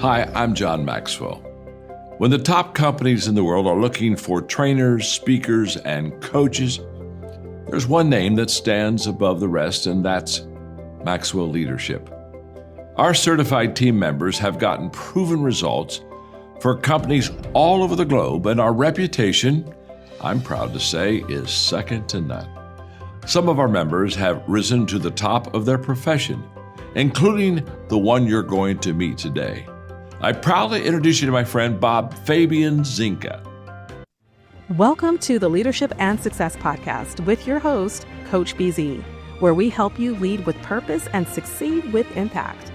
Hi, I'm John Maxwell. When the top companies in the world are looking for trainers, speakers, and coaches, there's one name that stands above the rest, and that's Maxwell Leadership. Our certified team members have gotten proven results for companies all over the globe, and our reputation, I'm proud to say, is second to none. Some of our members have risen to the top of their profession, including the one you're going to meet today. I proudly introduce you to my friend Bob Fabian Zinka. Welcome to the Leadership and Success Podcast with your host, Coach BZ, where we help you lead with purpose and succeed with impact.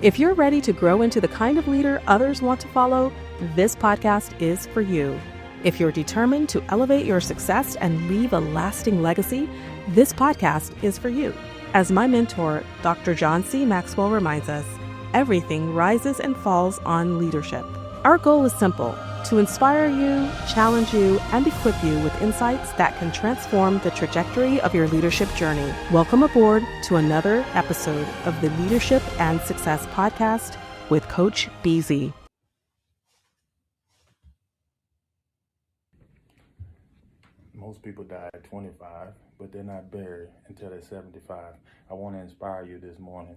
If you're ready to grow into the kind of leader others want to follow, this podcast is for you. If you're determined to elevate your success and leave a lasting legacy, this podcast is for you. As my mentor, Dr. John C. Maxwell reminds us, everything rises and falls on leadership. Our goal is simple: to inspire you, challenge you, and equip you with insights that can transform the trajectory of your leadership journey. Welcome aboard to another episode of the Leadership and Success Podcast with Coach BZ. Most people die at 25, but they're not buried until they're 75. I want to inspire you this morning.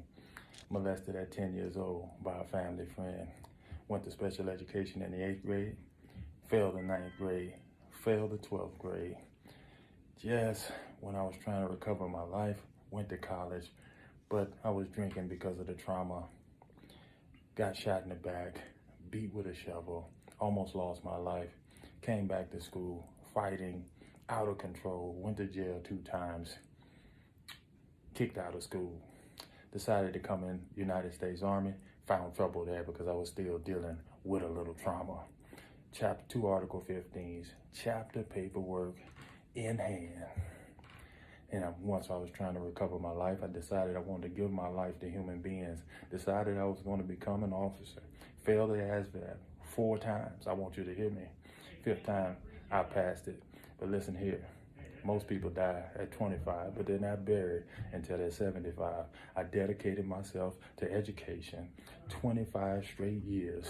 Molested at 10 years old by a family friend. Went to special education in the 8th grade, failed the 9th grade, failed the 12th grade. Just when I was trying to recover my life, went to college, but I was drinking because of the trauma. Got shot in the back, beat with a shovel, almost lost my life. Came back to school, fighting, out of control, went to jail 2 times, kicked out of school. Decided to come in United States Army, found trouble there because I was still dealing with a little trauma. Chapter 2, Article 15s, chapter paperwork in hand. And once I was trying to recover my life, I decided I wanted to give my life to human beings. Decided I was going to become an officer. Failed the ASVAB 4 times. I want you to hear me. 5th time, I passed it. But listen here. Most people die at 25, but they're not buried until they're 75. I dedicated myself to education, 25 straight years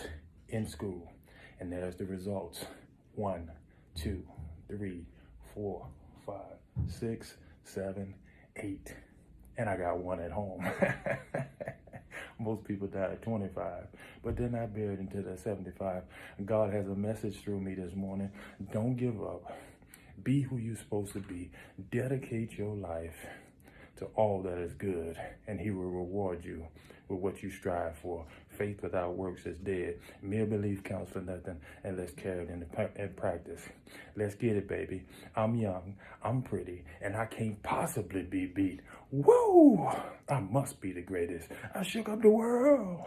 in school. And there's the results. 1, 2, 3, 4, 5, 6, 7, 8. And I got 1 at home. Most people die at 25, but they're not buried until they're 75. God has a message through me this morning. Don't give up. Be who you're supposed to be. Dedicate your life to all that is good, and he will reward you with what you strive for. Faith without works is dead. Mere belief counts for nothing, and let's carry it in practice. Let's get it, baby. I'm young, I'm pretty, and I can't possibly be beat. Woo! I must be the greatest. I shook up the world.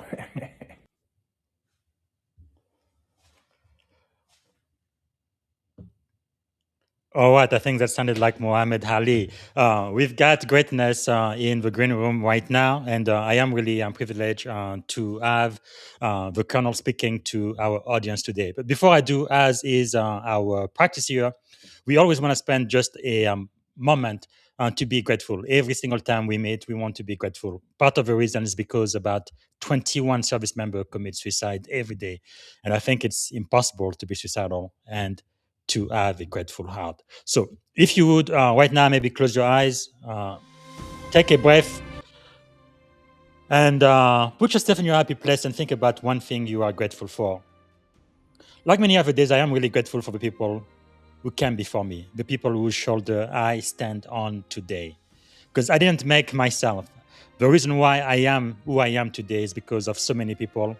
All right, I think that sounded like Muhammad Ali. We've got greatness in the green room right now, and I'm privileged to have the Colonel speaking to our audience today. But before I do, as is our practice here, we always want to spend just a moment to be grateful. Every single time we meet, we want to be grateful. Part of the reason is because about 21 service members commit suicide every day, and I think it's impossible to be suicidal and to have a grateful heart. So if you would right now maybe close your eyes, take a breath, and put yourself in your happy place and think about one thing you are grateful for. Like many other days, I am really grateful for the people who came before me, the people whose shoulder I stand on today. Because I didn't make myself. The reason why I am who I am today is because of so many people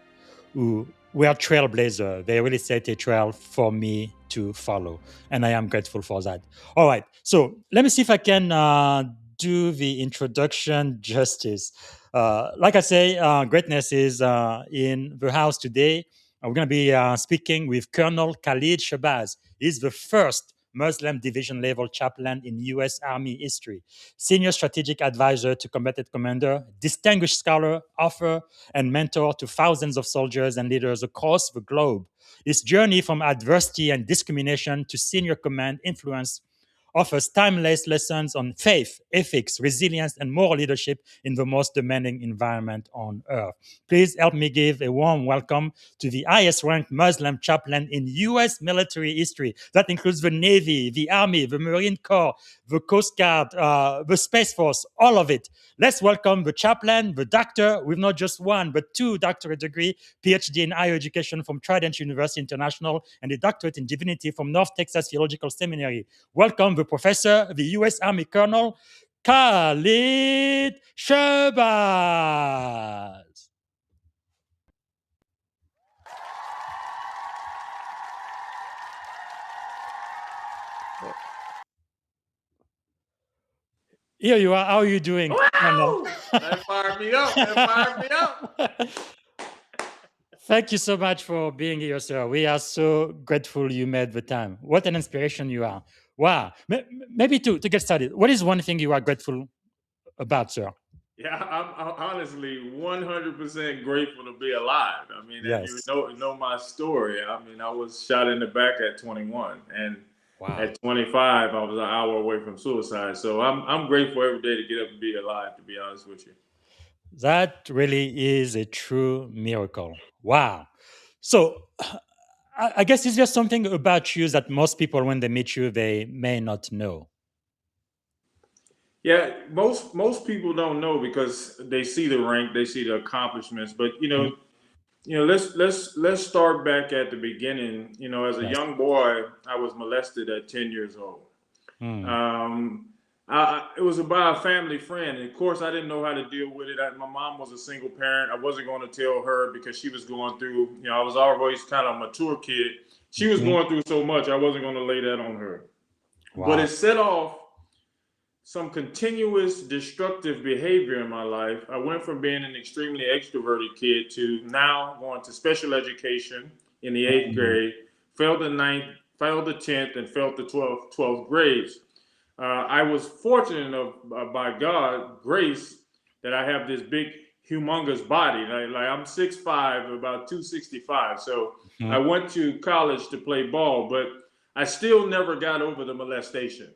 who were trailblazers. They really set a trail for me to follow, and I am grateful for that. All right, so let me see if I can do the introduction justice. Like I say, greatness is in the house today. We're going to be speaking with Colonel Khallid Shabazz. He's the first Muslim division level chaplain in U.S. Army history, senior strategic advisor to combatant commander, distinguished scholar, author, and mentor to thousands of soldiers and leaders across the globe. His journey from adversity and discrimination to senior command influenced offers timeless lessons on faith, ethics, resilience, and moral leadership in the most demanding environment on earth. Please help me give a warm welcome to the highest ranked Muslim chaplain in U.S. military history. That includes the Navy, the Army, the Marine Corps, the Coast Guard, the Space Force, all of it. Let's welcome the chaplain, the doctor with not just one, but two doctorate degree, Ph.D. in higher education from Trident University International, and a doctorate in divinity from North Texas Theological Seminary. Welcome the professor, the U.S. Army Colonel, Khallid Shabazz. Here you are. How are you doing? Wow! That fired me up. That fired me up. Thank you so much for being here, sir. We are so grateful you made the time. What an inspiration you are. Wow. Maybe to get started, what is one thing you are grateful about, sir? Yeah, I'm honestly 100% grateful to be alive. I mean, if you Yes. know my story, I mean, I was shot in the back at 21, and Wow. at 25, I was an hour away from suicide. So I'm grateful every day to get up and be alive. To be honest with you. That really is a true miracle. Wow. So, I guess is there something about you that most people, when they meet you, they may not know? Yeah, most people don't know because they see the rank, they see the accomplishments, but Mhm. let's start back at the beginning. As a Yes. young boy, I was molested at 10 years old. Mm. Um, it was by a family friend, and of course, I didn't know how to deal with it. My mom was a single parent. I wasn't going to tell her because she was going through. I was always kind of a mature kid. She was Mhm. going through so much, I wasn't going to lay that on her. But Wow. it set off some continuous destructive behavior in my life. I went from being an extremely extroverted kid to now going to special education in the eighth Mm. grade, failed the ninth, failed the 10th, and failed the 12th grades. I was fortunate enough by God grace that I have this big, humongous body. Like I'm 6'5", about 265. So I Mhm. went to college to play ball, but I still never got over the molestation.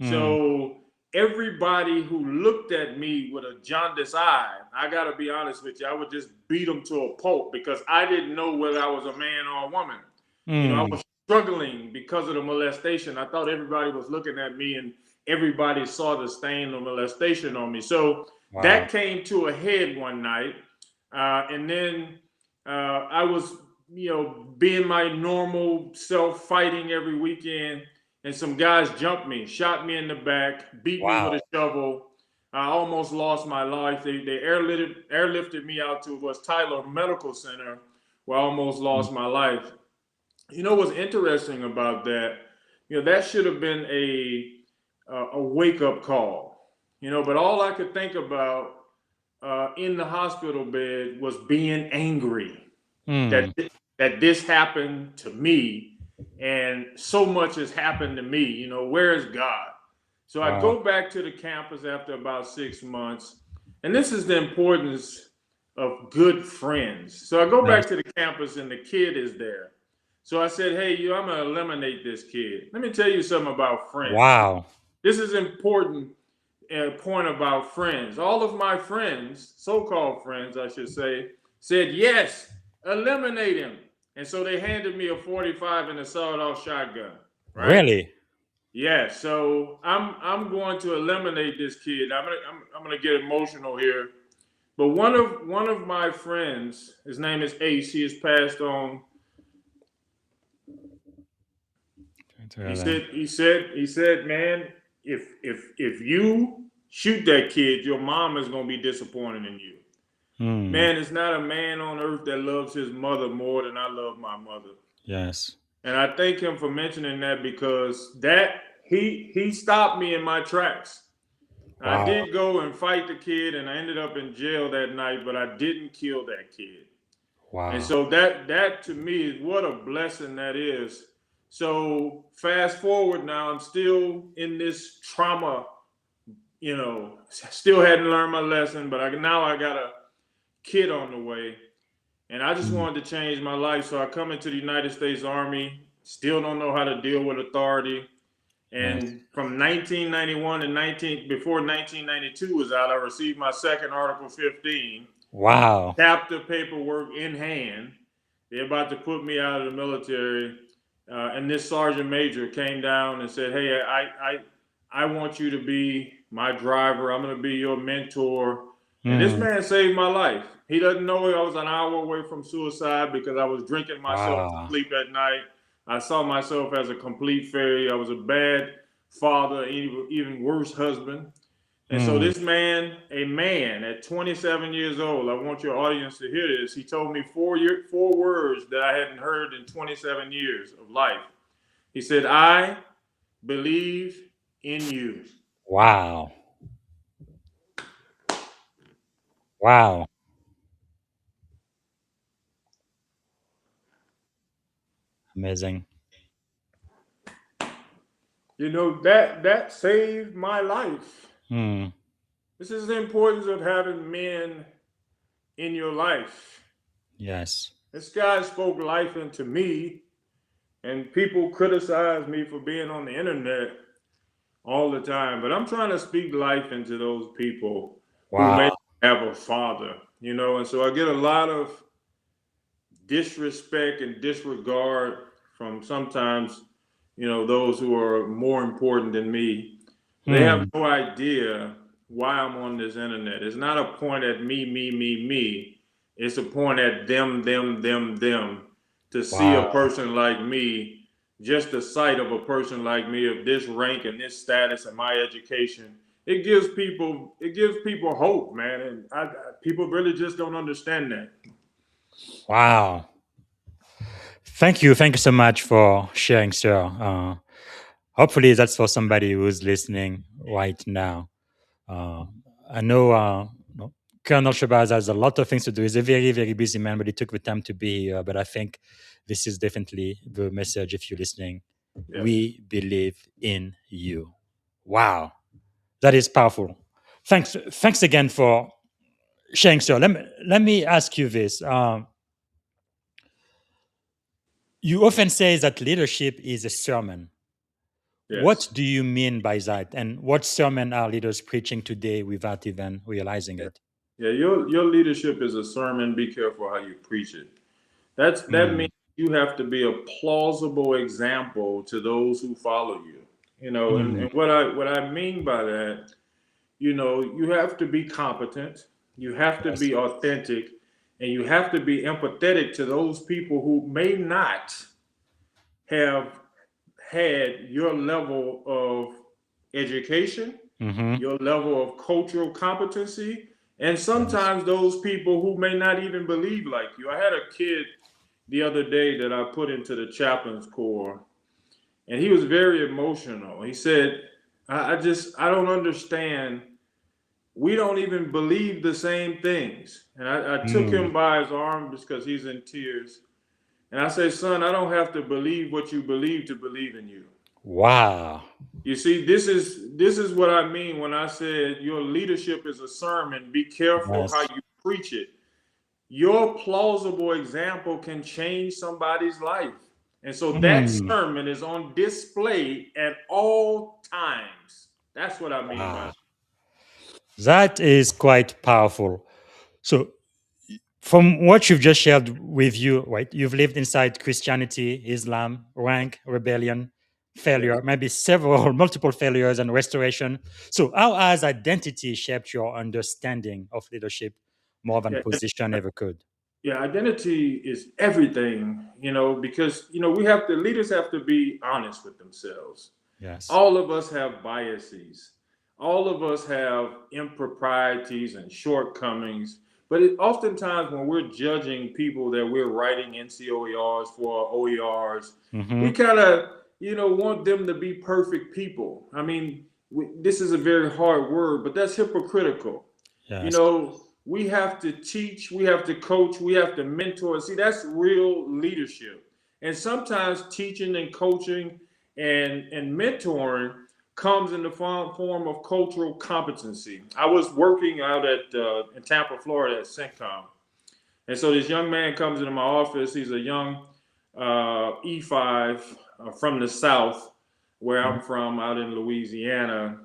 Mm. So everybody who looked at me with a jaundiced eye, I got to be honest with you, I would just beat them to a pulp because I didn't know whether I was a man or a woman. I Mm. was struggling because of the molestation. I thought everybody was looking at me and everybody saw the stain of molestation on me. So Wow. that came to a head one night. And then I was, being my normal self, fighting every weekend. And some guys jumped me, shot me in the back, beat me with Wow. a shovel. I almost lost my life. They airlifted me out to West Tyler Medical Center, where I almost Mm. lost my life. What's interesting about that? That should have been a wake up call. But all I could think about in the hospital bed was being angry that Mm. that this happened to me, and so much has happened to me. Where is God? So I Wow. go back to the campus after about 6 months, and this is the importance of good friends. So I go Yes. back to the campus, and the kid is there. So I said, "Hey, I'm gonna eliminate this kid." Let me tell you something about friends. Wow. This is important point about friends. All of my friends, so-called friends, I should say, said yes, eliminate him. And so they handed me a 45 and a sawed-off shotgun. Right? Really? Yeah. So I'm going to eliminate this kid. I'm gonna get emotional here. But one of my friends, his name is Ace. He has passed on. He said, man, if you shoot that kid, your mom is gonna be disappointed in you. Mm. Man, it's not a man on earth that loves his mother more than I love my mother. Yes. And I thank him for mentioning that because that he stopped me in my tracks. I Wow. did go and fight the kid, and I ended up in jail that night, but I didn't kill that kid. And Wow. so that to me is what a blessing that is. So fast forward now, I'm still in this trauma, still hadn't learned my lesson, but now I got a kid on the way. And I just Mm. wanted to change my life. So I come into the United States Army, still don't know how to deal with authority. And from 1991 to before 1992 was out, I received my second Article 15. Wow. Chapter paperwork in hand. They're about to put me out of the military. And this sergeant major came down and said, "Hey, I want you to be my driver. I'm going to be your mentor." And this man saved my life. He doesn't know I was an hour away from suicide because I was drinking myself to sleep at night. I saw myself as a complete failure. I was a bad father, even worse husband. And so this man, a man at 27 years old, I want your audience to hear this. He told me four words that I hadn't heard in 27 years of life. He said, "I believe in you." Wow. Wow. Amazing. You know, that saved my life. Mm. This is the importance of having men in your life. Yes. This guy spoke life into me, and people criticize me for being on the internet all the time. But I'm trying to speak life into those people who may Wow. have a father, you know, and so I get a lot of disrespect and disregard from sometimes, you know, those who are more important than me. They have no idea why I'm on this internet. It's not a point at me. It's a point at them. To see a person like me, just the sight of a person like me of this rank and this status and my education, it gives people hope, man. And people really just don't understand that. Wow. Thank you. Thank you so much for sharing, sir. Hopefully, that's for somebody who's listening right now. I know Colonel Shabazz has a lot of things to do. He's a very, very busy man, but he took the time to be here. But I think this is definitely the message if you're listening. Yes. We believe in you. Wow. That is powerful. Thanks again for sharing, sir. Let me ask you this. You often say that leadership is a sermon. Yes. What do you mean by that? And what sermon are leaders preaching today without even realizing it? Yeah, your leadership is a sermon. Be careful how you preach it. That means you have to be a plausible example to those who follow you. You know, and what I mean by that, you know, you have to be competent, you have to Yes. be authentic, and you have to be empathetic to those people who may not have had your level of education, your level of cultural competency, and sometimes those people who may not even believe like you. I had a kid the other day that I put into the chaplain's corps, and he was very emotional. He said, I don't understand. We don't even believe the same things. And I took him by his arm because he's in tears. And I say, "Son, I don't have to believe what you believe to believe in you." Wow. You see, this is what I mean when I said your leadership is a sermon. Be careful how you preach it. Your plausible example can change somebody's life. And so that sermon is on display at all times. That's what I mean by that. That is quite powerful. So, from what you've just shared with you, right? You've lived inside Christianity, Islam, rank, rebellion, failure, maybe several, multiple failures and restoration. So, how has identity shaped your understanding of leadership more than Yeah, position ever could? yeah, identity is everything, you know, because leaders have to be honest with themselves. Yes. All of us have biases. All of us have improprieties and shortcomings. But oftentimes when we're judging people that we're writing NCOERs for, OERs, we kind of, want them to be perfect people. I mean, this is a very hard word, but that's hypocritical. Yes. We have to teach, we have to coach, we have to mentor. See, that's real leadership. And sometimes teaching and coaching and mentoring comes in the form of cultural competency. I was working out in Tampa, Florida at CENTCOM. And so this young man comes into my office. He's a young E5 from the South, where I'm from, out in Louisiana,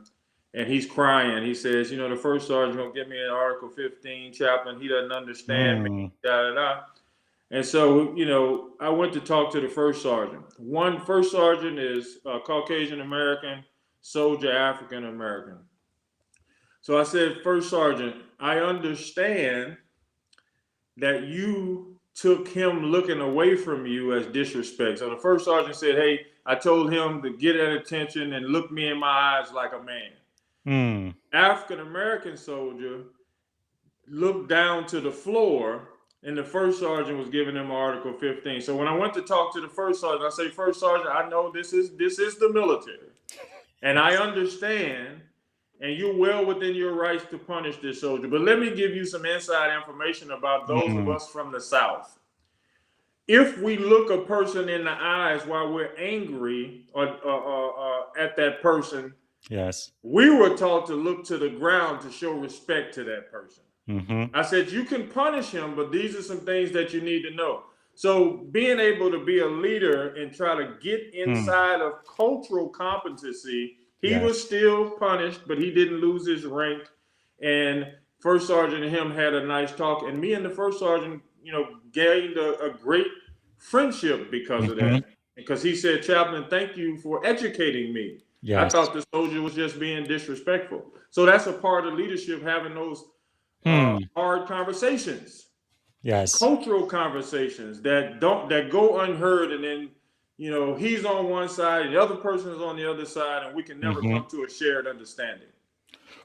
and he's crying. He says, the first sergeant gonna give me an Article 15 chaplain. He doesn't understand me. Mm. Da da da. And so, I went to talk to the first sergeant. First sergeant is Caucasian American, soldier African American. So I said, First Sergeant, I understand that you took him looking away from you as disrespect. So the first sergeant said, hey, I told him to get at attention and look me in my eyes like a man. Mm. African American soldier looked down to the floor, and the first sergeant was giving him Article 15. So when I went to talk to the first sergeant, I say, First Sergeant, I know this is the military, and I understand, and you're well within your rights to punish this soldier. But let me give you some inside information about those of us from the South. If we look a person in the eyes while we're angry or at that person, Yes. we were taught to look to the ground to show respect to that person. Mm-hmm. I said, you can punish him, but these are some things that you need to know. So being able to be a leader and try to get inside of cultural competency, he was still punished, but he didn't lose his rank. And First Sergeant and him had a nice talk. And me and the First Sergeant, gained a great friendship because of that. Because he said, Chaplain, thank you for educating me. Yes. I thought the soldier was just being disrespectful. So that's a part of leadership, having those hard conversations. Yes. Cultural conversations that go unheard, and then he's on one side and the other person is on the other side, and we can never come to a shared understanding.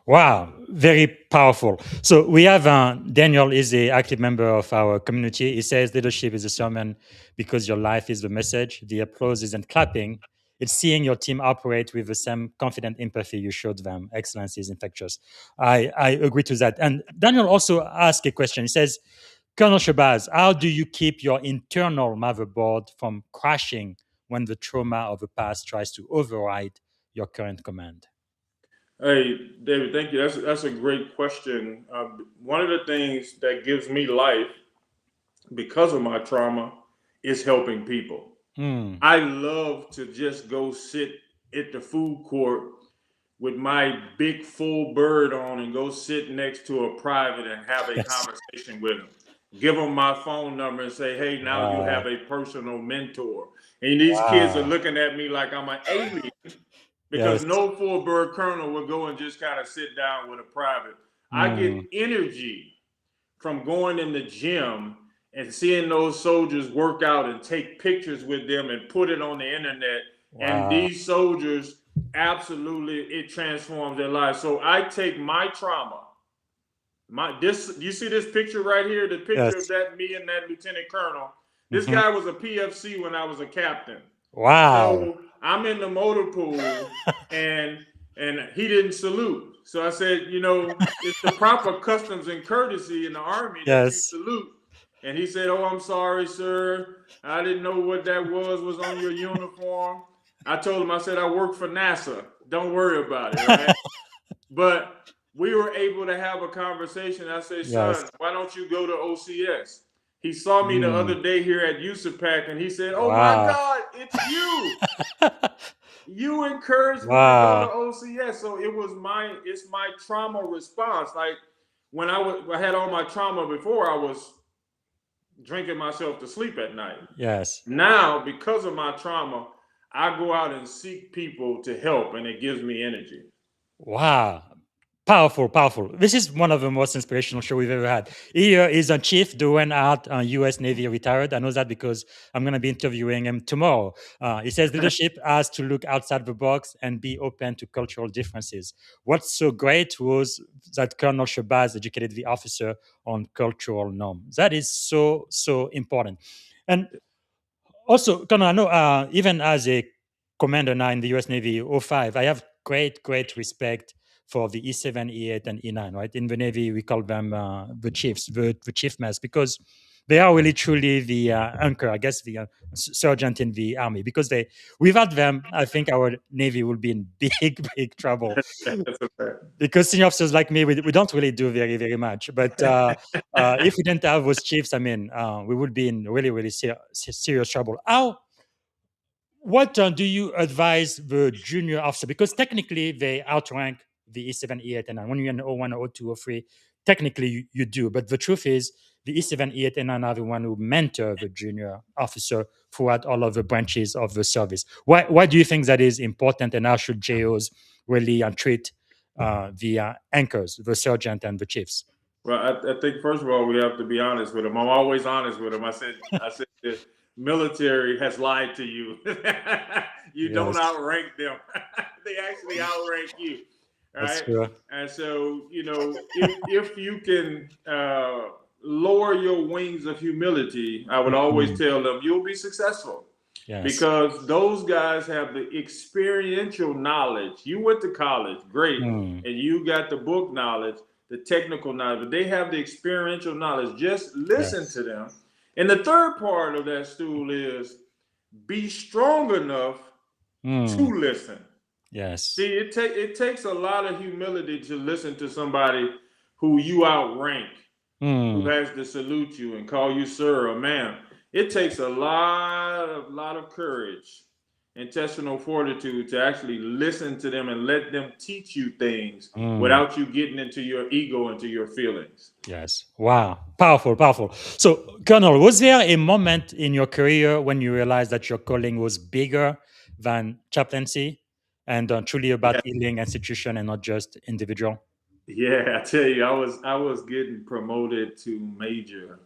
Wow, very powerful. So we have Daniel is an active member of our community. He says leadership is a sermon because your life is the message. The applause isn't clapping. It's seeing your team operate with the same confident empathy you showed them. Excellence is infectious. I agree to that. And Daniel also asked a question. He says, Colonel Shabazz, how do you keep your internal motherboard from crashing when the trauma of the past tries to override your current command? Hey, David, thank you. That's a great question. One of the things that gives me life because of my trauma is helping people. I love to just go sit at the food court with my big full bird on and go sit next to a private and have a conversation with them. Give them my phone number and say, hey, now you have a personal mentor. And these kids are looking at me like I'm an alien because no full bird colonel will go and just kind of sit down with a private. I get energy from going in the gym and seeing those soldiers work out and take pictures with them and put it on the internet. And these soldiers, absolutely, it transforms their lives. So I take my trauma. You see this picture right here? The picture of that, me and that lieutenant colonel. This guy was a PFC when I was a captain. Wow. So I'm in the motor pool and he didn't salute. So I said, it's the proper customs and courtesy in the Army that you salute. And he said, oh, I'm sorry, sir. I didn't know what that was on your uniform. I told him, I said, I work for NASA. Don't worry about it, right? But we were able to have a conversation. I said, son, why don't you go to OCS? He saw me the other day here at USAPAC, and he said, oh, my God, it's you. You encouraged me to go to OCS. So it's my trauma response. Like when I had all my trauma before, I was drinking myself to sleep at night. Yes. Now, because of my trauma, I go out and seek people to help, and it gives me energy. Wow. Powerful, powerful. This is one of the most inspirational shows we've ever had. Here is a chief doing out U.S. Navy retired. I know that because I'm going to be interviewing him tomorrow. He says leadership has to look outside the box and be open to cultural differences. What's so great was that Colonel Shabazz educated the officer on cultural norms. That is so, so important. And also, Colonel, I know even as a commander now in the U.S. Navy 05, I have great respect for the E7, E8, and E9, right? In the Navy, we call them the chiefs, the chief mess, because they are really truly the anchor, I guess, the sergeant in the Army. Because without them, I think our Navy will be in big trouble. Because senior officers like me, we don't really do very much. But if we didn't have those chiefs, I mean, we would be in really serious trouble. what do you advise the junior officer? Because technically they outrank the E7, E8, and 9. When you're in O1, O2, O3, technically you do. But the truth is, the E7, E8, and 9 are the one who mentor the junior officer throughout all of the branches of the service. Why do you think that is important, and how should JOs really treat the anchors, the sergeant, and the chiefs? Well, I think first of all we have to be honest with them. I'm always honest with them. I said the military has lied to you. You don't Yes, outrank them. They actually outrank you. that's Right? true. And so, if you can lower your wings of humility, I would always tell them you'll be successful. Yes. Because those guys have the experiential knowledge. You went to college, great, and you got the book knowledge, the technical knowledge, but they have the experiential knowledge. Just listen to them. And the third part of that stool is be strong enough to listen. Yes. See, it takes a lot of humility to listen to somebody who you outrank, who has to salute you and call you sir or ma'am. It takes a lot of courage, intestinal fortitude to actually listen to them and let them teach you things without you getting into your ego, into your feelings. Yes. Wow. Powerful, powerful. So, Colonel, was there a moment in your career when you realized that your calling was bigger than chaplaincy and truly about healing institution and not just individual? Yeah, I tell you, I was getting promoted to major.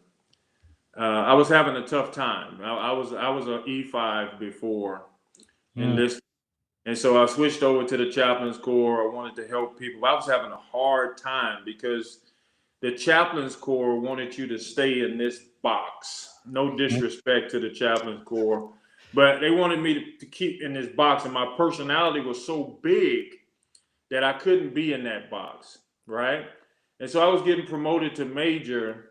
I was having a tough time. I was an E5 before enlisted. And so I switched over to the chaplain's corps. I wanted to help people. I was having a hard time because the chaplain's corps wanted you to stay in this box. No disrespect to the chaplain's corps, but they wanted me to keep in this box. And my personality was so big that I couldn't be in that box, right? And so I was getting promoted to major,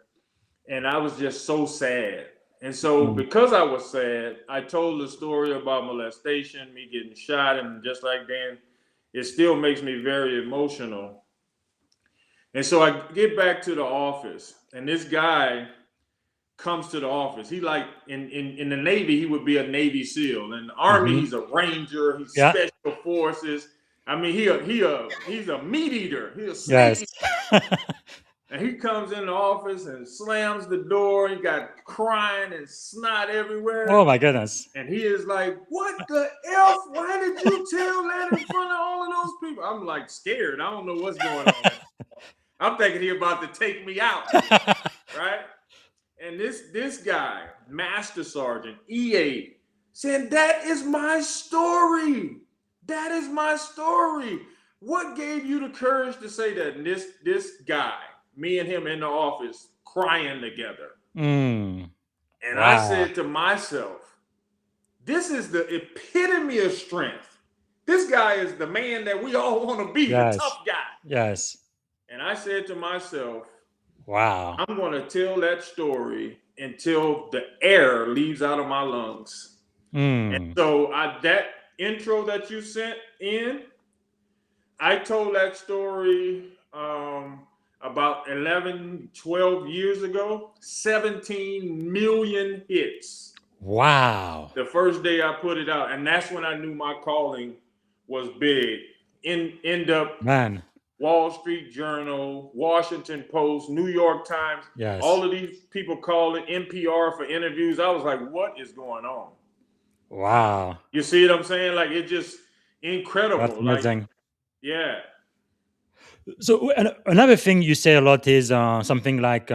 and I was just so sad. And so because I was sad, I told the story about molestation, me getting shot, and just like Dan, it still makes me very emotional. And so I get back to the office, and this guy comes to the office. He like in the Navy, he would be a Navy SEAL. In the Army, he's a Ranger, he's special forces. I mean, he's a meat eater. He's a snake eater. And he comes in the office and slams the door. He got crying and snot everywhere. Oh my goodness. And he is like, what the F? Why did you tell that in front of all of those people? I'm like scared. I don't know what's going on. I'm thinking he about to take me out. Right? And this guy, Master Sergeant, E8, said, that is my story. That is my story. What gave you the courage to say that? And this guy, me and him in the office crying together. And I said to myself, this is the epitome of strength. This guy is the man that we all want to be, the tough guy. Yes. And I said to myself, wow, I'm going to tell that story until the air leaves out of my lungs. And so that intro that you sent in, I told that story about 11, 12 years ago, 17 million hits. Wow. The first day I put it out. And that's when I knew my calling was big. End up Wall Street Journal, Washington Post, New York Times. Yes. All of these people call it NPR for interviews. I was like, what is going on? Wow. You see what I'm saying? Like, it's just incredible. That's amazing. Like, yeah. So another thing you say a lot is something like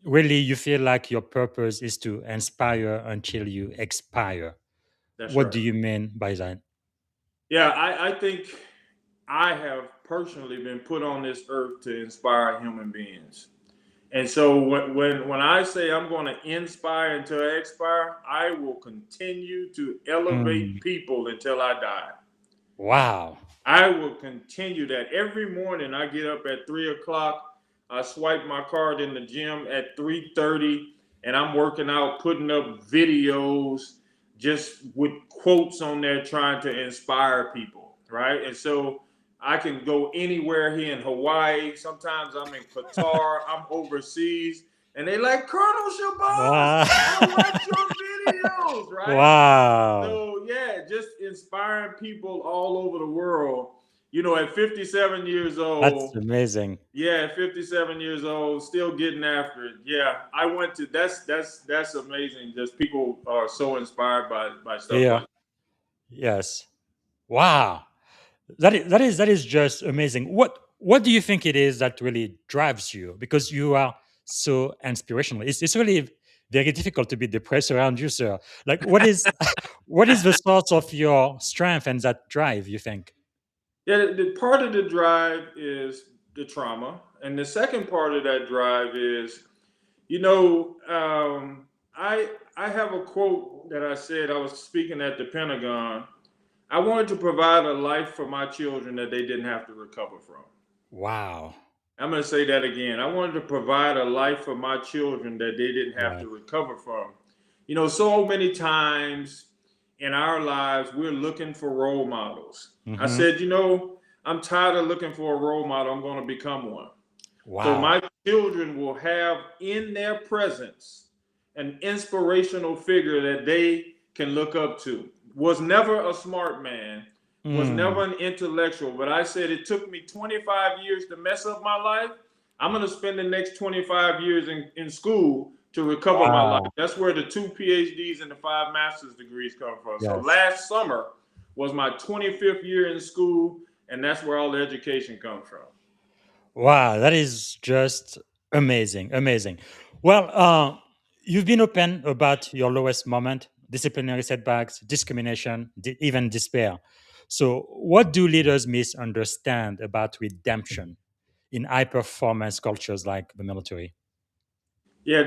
really you feel like your purpose is to inspire until you expire. What do you mean by that? Yeah, I think I have personally been put on this earth to inspire human beings. And so when I say I'm going to inspire until I expire, I will continue to elevate people until I die. Wow. I will continue that. Every morning I get up at 3 o'clock. I swipe my card in the gym at 3:30, and I'm working out, putting up videos just with quotes on there trying to inspire people, right? And so I can go anywhere here in Hawaii. Sometimes I'm in Qatar, I'm overseas, and they like, Colonel Shabazz, I watch your skills, right? Wow. So yeah, just inspiring people all over the world. At 57 years That's old, amazing. yeah, at 57 years old, still getting after it. Yeah, I went to that's amazing. Just people are so inspired by stuff Yeah. like Yes. Wow. That is just amazing. What do you think it is that really drives you? Because you are so inspirational. It's really very difficult to be depressed around you, sir. Like, what is what is the source of your strength and that drive, you think? Yeah, the part of the drive is the trauma, and the second part of that drive is, you know, um, I have a quote that I said I was speaking at the Pentagon. I wanted to provide a life for my children that they didn't have to recover from. Wow. I'm going to say that again. I wanted to provide a life for my children that they didn't have Yeah. to recover from. So many times in our lives, we're looking for role models. I Mm-hmm. said, I'm tired of looking for a role model. I'm going to become one. So Wow. my children will have in their presence an inspirational figure that they can look up to. Was never a smart man, was Mm. never an intellectual, but I said it took me 25 years to mess up my life. I'm going to spend the next 25 years in school to recover my life. Wow. That's where the 2 Ph.D.s and the 5 master's degrees come from. So Yes. last summer was my 25th year in school, and that's where all the education comes from. Wow, that is just amazing, amazing. Well, you've been open about your lowest moment, disciplinary setbacks, discrimination, even despair. So, what do leaders misunderstand about redemption in high performance cultures like the military? Yeah,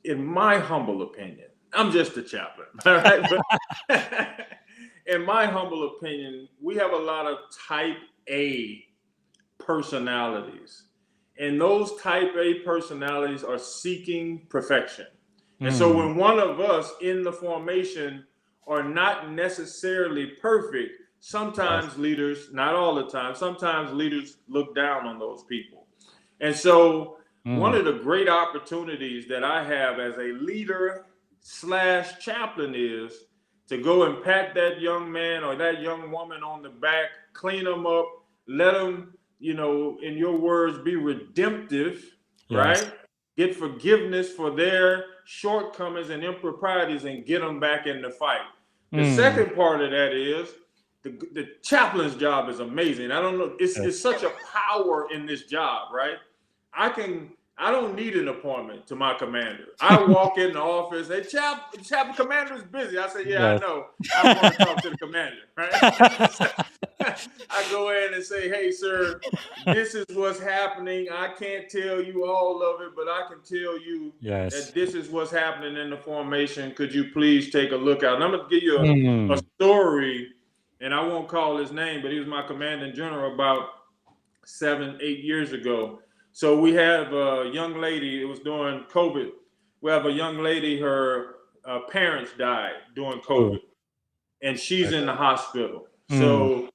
in my humble opinion, I'm just a chaplain, all right? But in my humble opinion, we have a lot of type A personalities. And those type A personalities are seeking perfection. And so Mm, when one of us in the formation are not necessarily perfect, yes. sometimes leaders, not all the time, sometimes leaders look down on those people. And so one Mm, of the great opportunities that I have as a leader slash chaplain is to go and pat that young man or that young woman on the back, clean them up, let them, in your words, be redemptive, yes. right? Get forgiveness for their shortcomings and improprieties and get them back in the fight. The Mm, second part of that is the chaplain's job is amazing. I don't know, it's yes. such a power in this job, right? I don't need an appointment to my commander. I walk in the office, hey, Chaplain Commander's busy. I say, yeah, I Yes. know. I want to talk to the commander, right? I go in and say, hey, sir, this is what's happening. I can't tell you all of it, but I can tell you Yes. that this is what's happening in the formation. Could you please take a look at it? And I'm going to give you a Mm, story, and I won't call his name, but he was my commanding general about 7, 8 years ago. So we have a young lady, it was during COVID. We have a young lady, her parents died during oh, COVID, and she's in the hospital. mm, So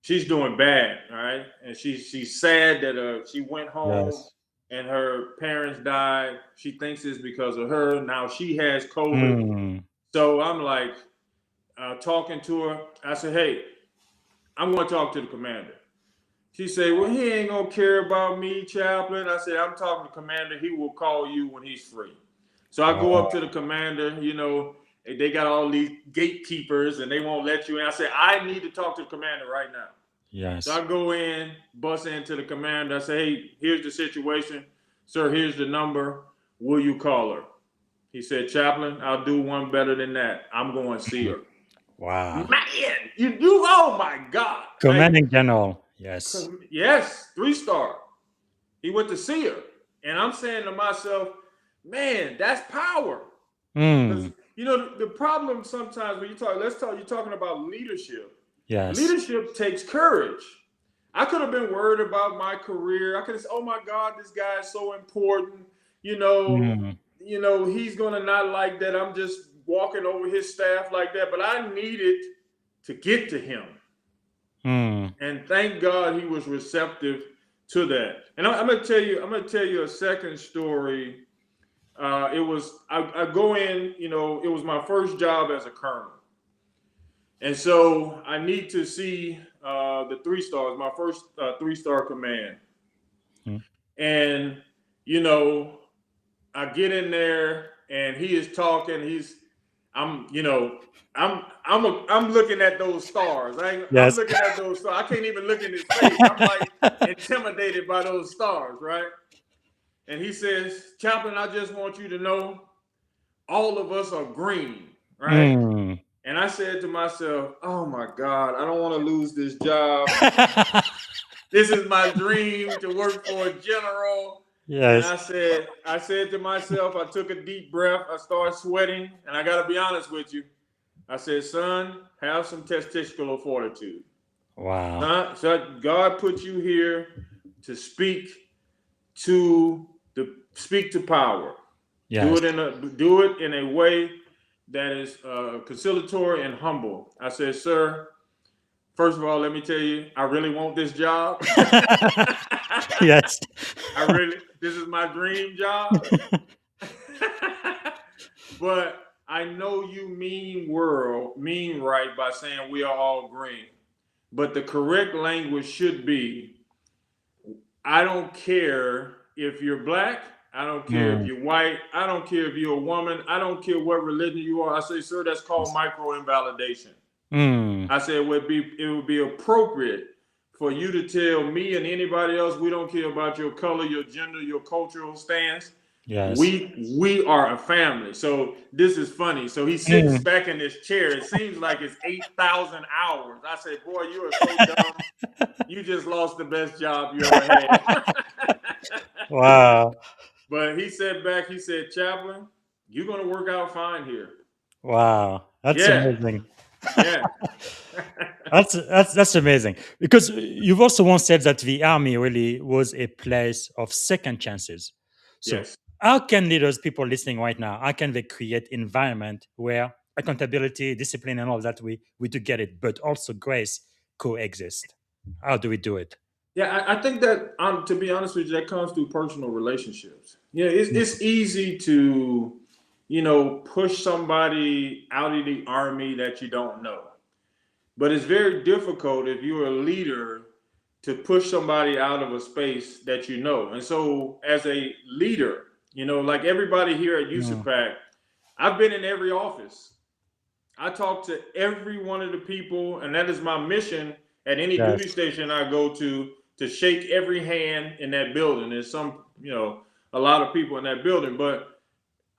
she's doing bad, right? And she's sad that she went home yes. and her parents died. She thinks it's because of her. Now she has COVID. Mm, So I'm like talking to her. I said, hey, I'm going to talk to the commander. She said, well, he ain't going to care about me, chaplain. I said, I'm talking to commander. He will call you when he's free. So I go up to the oh, commander, they got all these gatekeepers and they won't let you in. I said, I need to talk to the commander right now. So yes. I go in, bust into the commander. I say, hey, here's the situation. Sir, here's the number. Will you call her? He said, chaplain, I'll do one better than that. I'm going to see her. Wow. Man, oh my God. Like, Commanding general. Yes. yes, 3-star. He went to see her. And I'm saying to myself, man, that's power. Because, Mm, the problem sometimes when you're talking about leadership. yes. Leadership takes courage. I could have been worried about my career. I could have said, oh my God, this guy is so important. You know, Mm, he's gonna not like that. I'm just walking over his staff like that. But I needed to get to him. mm, And thank God he was receptive to that. And I'm gonna tell you a second story I go in, it was my first job as a colonel. And so I need to see the 3 stars, my first 3-star command. Mm. And, I get in there and he is talking. I'm, I'm looking at those stars. I'm Yes. looking at those stars. I can't even look in his face. I'm like intimidated by those stars, right? And he says, Chaplain, I just want you to know all of us are green, right? Mm. And I said to myself, oh my God, I don't want to lose this job. This is my dream to work for a general. And Yes. I said to myself, I took a deep breath, I started sweating, and I got to be honest with you. I said, son, have some testicular fortitude. Wow. Son, God put you here to speak to power. Yes. Do it in a way that is conciliatory and humble. I said, sir, first of all, let me tell you, I really want this job. Yes. This is my dream job. But I know you mean right by saying we are all green. But the correct language should be, I don't care if you're black. I don't care if you're white. I don't care if you're a woman. I don't care what religion you are. I say, sir, that's called micro-invalidation. I said it would be appropriate for you to tell me and anybody else, we don't care about your color, your gender, your cultural stance. Yes. We are a family. So this is funny. So he sits back in this chair. It seems like it's 8,000 hours. I say, boy, you are so dumb. You just lost the best job you ever had. Wow. But he sat back. He said, Chaplain, you're going to work out fine here. Wow. That's Yeah. amazing. Yeah. That's amazing, because you've also once said that the army really was a place of second chances. So Yes. how can leaders, people listening right now, how can they create environment where accountability, discipline, and all that we do get it, but also grace coexist? How do we do it? Yeah, I think that, to be honest with you, that comes through personal relationships. It's easy to, push somebody out of the army that you don't know. But it's very difficult if you're a leader to push somebody out of a space that you know. And so as a leader, like everybody here at USAPAC, I've been in every office. I talk to every one of the people, and that is my mission at any Yes. duty station I go to shake every hand in that building. There's a lot of people in that building, but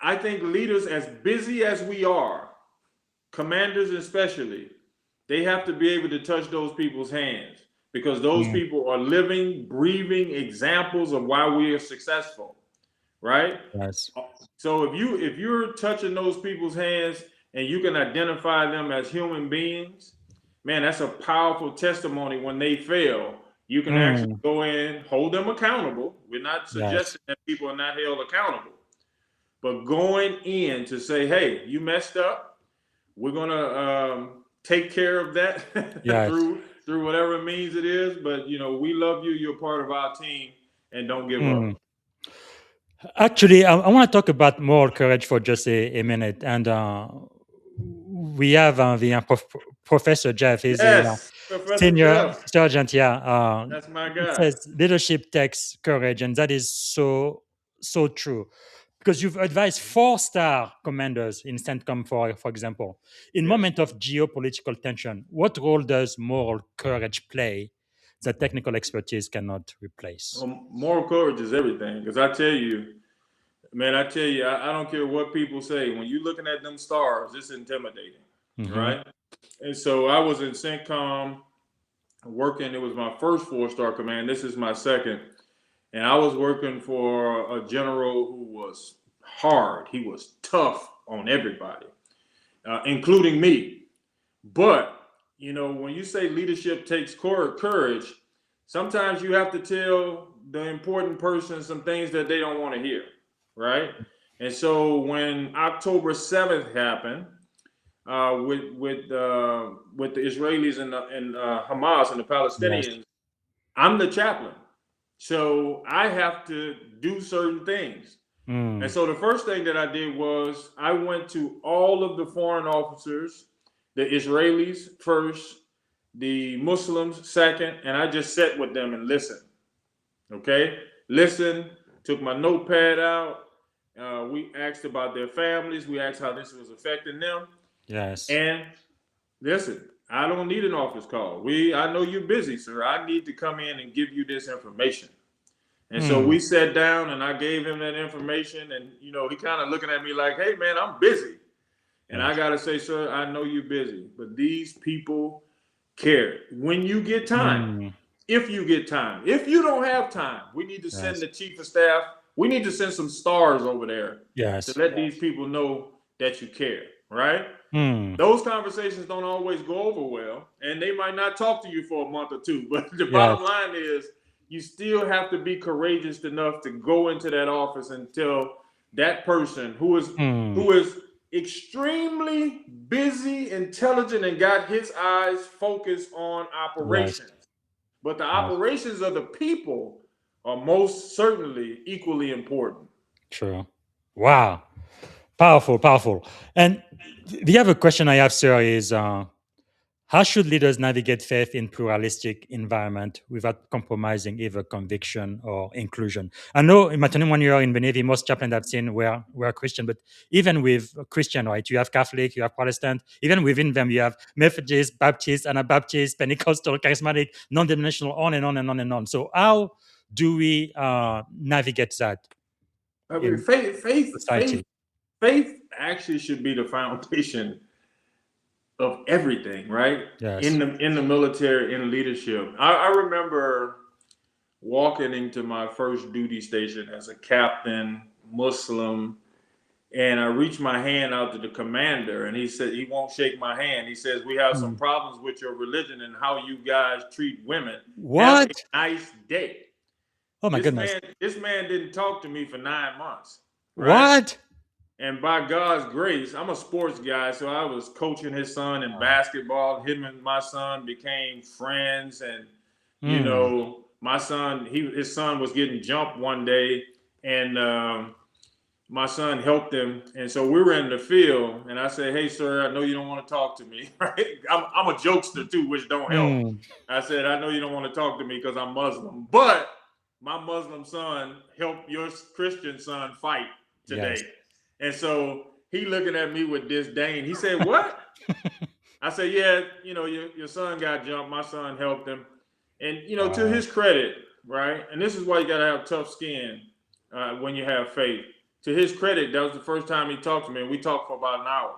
I think leaders, as busy as we are, commanders especially, they have to be able to touch those people's hands, because those people are living, breathing examples of why we are successful, right? Yes. So if you're touching those people's hands and you can identify them as human beings, man, that's a powerful testimony. When they fail, you can actually go in, hold them accountable. We're not suggesting that people are not held accountable, but going in to say, hey, you messed up. We're gonna take care of that Yes. through whatever means it is. But we love you. You're part of our team, and don't give up. Actually, I want to talk about moral courage for just a minute. And we have the Professor Jeff. He's a Yes, Professor senior Jeff. sergeant. Yeah. That's my It guy. says leadership takes courage. And that is so true. Because you've advised 4-star commanders in CENTCOM, for example. In moment of geopolitical tension, what role does moral courage play that technical expertise cannot replace? Moral courage is everything. Because I tell you, I don't care what people say. When you're looking at them stars, it's intimidating, right? And so I was in CENTCOM working. It was my first 4-star command. This is my second. And I was working for a general who was hard. He was tough on everybody, including me. But, when you say leadership takes courage, sometimes you have to tell the important person some things that they don't want to hear, right? And so when October 7th happened, with the Israelis and Hamas and the Palestinians, I'm the chaplain. So I have to do certain things. And so the first thing that I did was I went to all of the foreign officers, the Israelis first, the Muslims second, and I just sat with them and listened. Okay, listen, took my notepad out. We asked about their families. We asked how this was affecting them. Yes. And listen, I don't need an office call. I know you're busy, sir. I need to come in and give you this information. And so we sat down and I gave him that information, and he kind of looking at me like, hey man, I'm busy. And I gotta say, sir, I know you're busy, but these people care. When you get time, if you get time, if you don't have time, we need to send the chief of staff. We need to send some stars over there to let these people know that you care, right? Those conversations don't always go over well, and they might not talk to you for a month or two. But the bottom line is, you still have to be courageous enough to go into that office and tell that person who is extremely busy, intelligent, and got his eyes focused on operations. But the operations of the people are most certainly equally important. True. Wow. Powerful. And the other question I have, sir, is how should leaders navigate faith in pluralistic environment without compromising either conviction or inclusion? I know in my 21 years in the Navy, most chaplains I've seen were Christian, but even with Christian, right, you have Catholic, you have Protestant, even within them, you have Methodist, Baptist, Anabaptist, Pentecostal, Charismatic, non-denominational, on and on and on and on. So how do we navigate that? I mean, faith actually should be the foundation of everything, right? Yes. In the military, in leadership. I remember walking into my first duty station as a captain, Muslim, and I reached my hand out to the commander, and he said he won't shake my hand. He says, we have some problems with your religion and how you guys treat women. What? Have a nice day. Oh my goodness. This man didn't talk to me for 9 months. Right? What? And by God's grace, I'm a sports guy, so I was coaching his son in basketball. Him and my son became friends, and my son, his son was getting jumped one day, and my son helped him. And so we were in the field, and I said, "Hey, sir, I know you don't want to talk to me, right? I'm a jokester too, which don't help." I said, "I know you don't want to talk to me because I'm Muslim, but my Muslim son helped your Christian son fight today." Yes. And so he looking at me with disdain. He said, "What?" I said, "Yeah, your son got jumped. My son helped him." And, to his credit, right? And this is why you got to have tough skin when you have faith. To his credit, that was the first time he talked to me. And we talked for about an hour.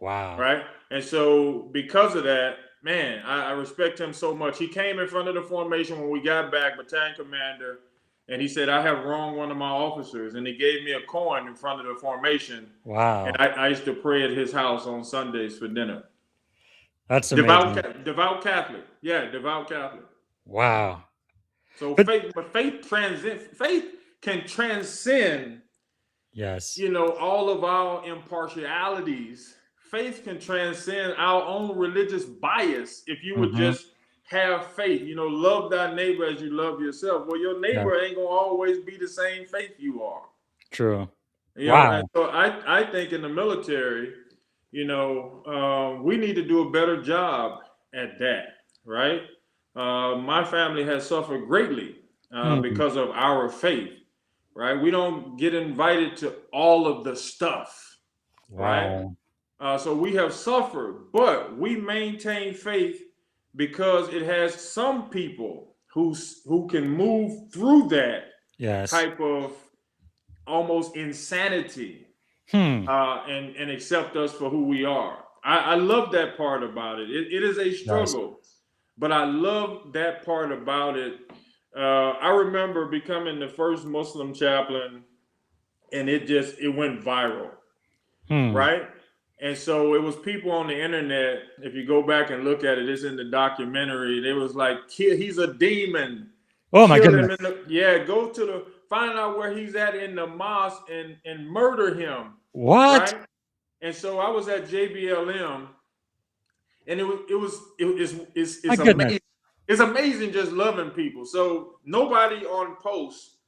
Wow. Right? And so because of that, man, I respect him so much. He came in front of the formation when we got back, battalion commander. And he said, "I have wronged one of my officers." And he gave me a coin in front of the formation. Wow. And I used to pray at his house on Sundays for dinner. That's amazing. Devout Catholic. Yeah, devout Catholic. Wow. So faith can transcend, yes, all of our impartialities. Faith can transcend our own religious bias if you would just have faith, love thy neighbor as you love yourself. Well, your neighbor ain't gonna always be the same faith you are. True. Wow. So I think in the military, we need to do a better job at that, right? My family has suffered greatly because of our faith, right? We don't get invited to all of the stuff, right? So we have suffered, but we maintain faith because it has some people who can move through that type of almost insanity and accept us for who we are. I love that part about it. It is a struggle, but I love that part about it. I remember becoming the first Muslim chaplain, and it went viral, right? And so it was people on the internet. If you go back and look at it, it's in the documentary. They was like, "He's a demon." Oh my goodness! Go to find out where he's at in the mosque and murder him. What? Right? And so I was at JBLM, and it's amazing. It's amazing just loving people. So nobody on post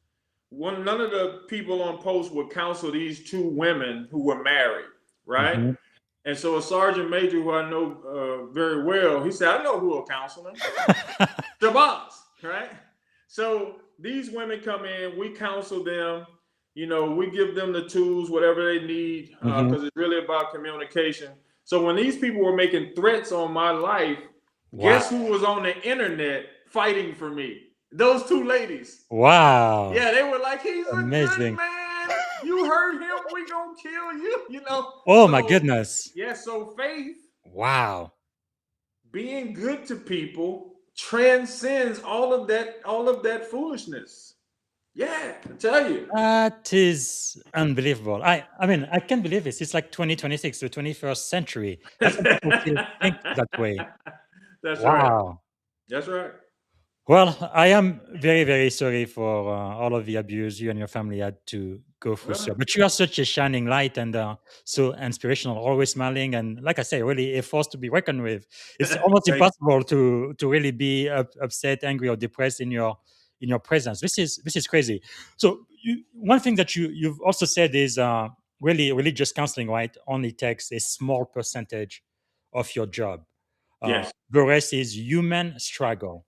none of the people on post would counsel these two women who were married, right? Mm-hmm. And so a sergeant major who I know very well, he said, I know who will counsel them. Shabazz, right? So these women come in, we counsel them, we give them the tools, whatever they need, Mm-hmm. because it's really about communication. So when these people were making threats on my life, Wow. guess who was on the internet fighting for me? Those two ladies. Wow. Yeah, they were like, he's a good Amazing. man. You hurt him, we gonna kill you, Oh my So, goodness. yeah, so faith, Wow. being good to people, transcends all of that foolishness. Yeah, I tell you. That is unbelievable. I mean, I can't believe this. It's like 2026, the 21st century. That's when people still think that way. That's right. Wow. That's right. Well, I am very, very sorry for all of the abuse you and your family had to go through, sir. Well, But you are such a shining light and so inspirational, always smiling, and like I say, really a force to be reckoned with. It's almost thank impossible to really be upset, angry, or depressed in your presence. This is crazy. So one thing that you've also said is really religious counseling, right? Only takes a small percentage of your job. Yes. The rest is human struggle.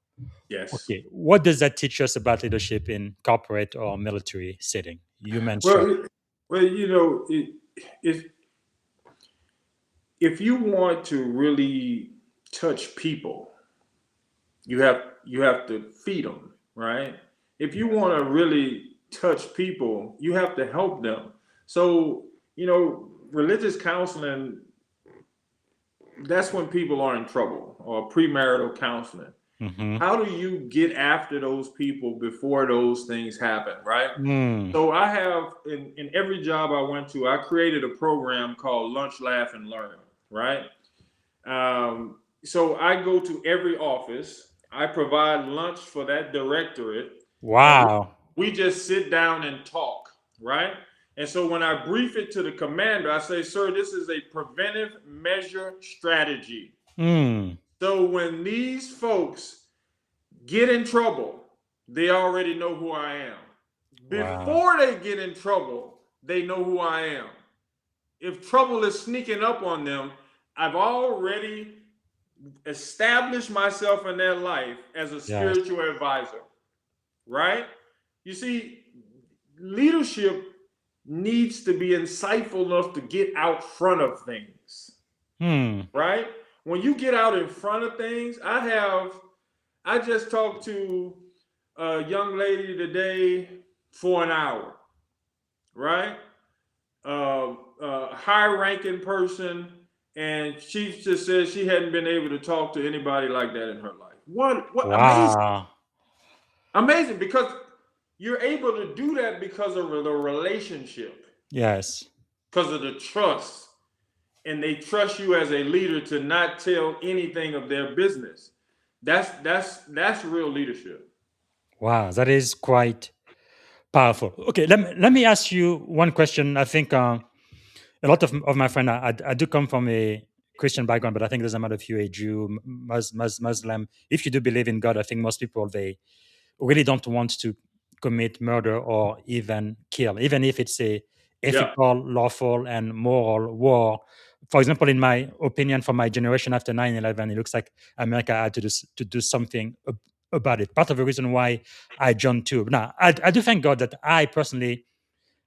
Yes. Okay, what does that teach us about leadership in corporate or military setting? Human struggle. Well, if you want to really touch people, you have to feed them, right? If you want to really touch people, you have to help them. So, religious counseling, that's when people are in trouble, or premarital counseling. Mm-hmm. How do you get after those people before those things happen, right? Mm. So I have in every job I went to, I created a program called Lunch, Laugh, and Learn, right? So I go to every office, I provide lunch for that directorate, and Wow. we just sit down and talk, right? And so when I brief it to the commander, I say, sir, this is a preventive measure strategy. Mm. So when these folks get in trouble, they already know who I am. Wow. Before they get in trouble, they know who I am. If trouble is sneaking up on them, I've already established myself in their life as a Yes. spiritual advisor, right? You see, leadership needs to be insightful enough to get out front of things, right? When you get out in front of things, I just talked to a young lady today for an hour, right? High-ranking person, and she just said she hadn't been able to talk to anybody like that in her life. What amazing, Wow. amazing, because you're able to do that because of the relationship, Yes. because of the trust, and they trust you as a leader to not tell anything of their business. That's real leadership. Wow. That is quite powerful. Okay, let me ask you one question. I think a lot of my friends, I do come from a Christian background, but I think it doesn't matter if you're a Jew, Muslim. If you do believe in God, I think most people, they really don't want to commit murder or even kill, even if it's a Yeah. ethical, lawful, and moral war. For example, in my opinion, for my generation after 9/11, it looks like America had to do something about it. Part of the reason why I joined too. Now, I do thank God that I personally,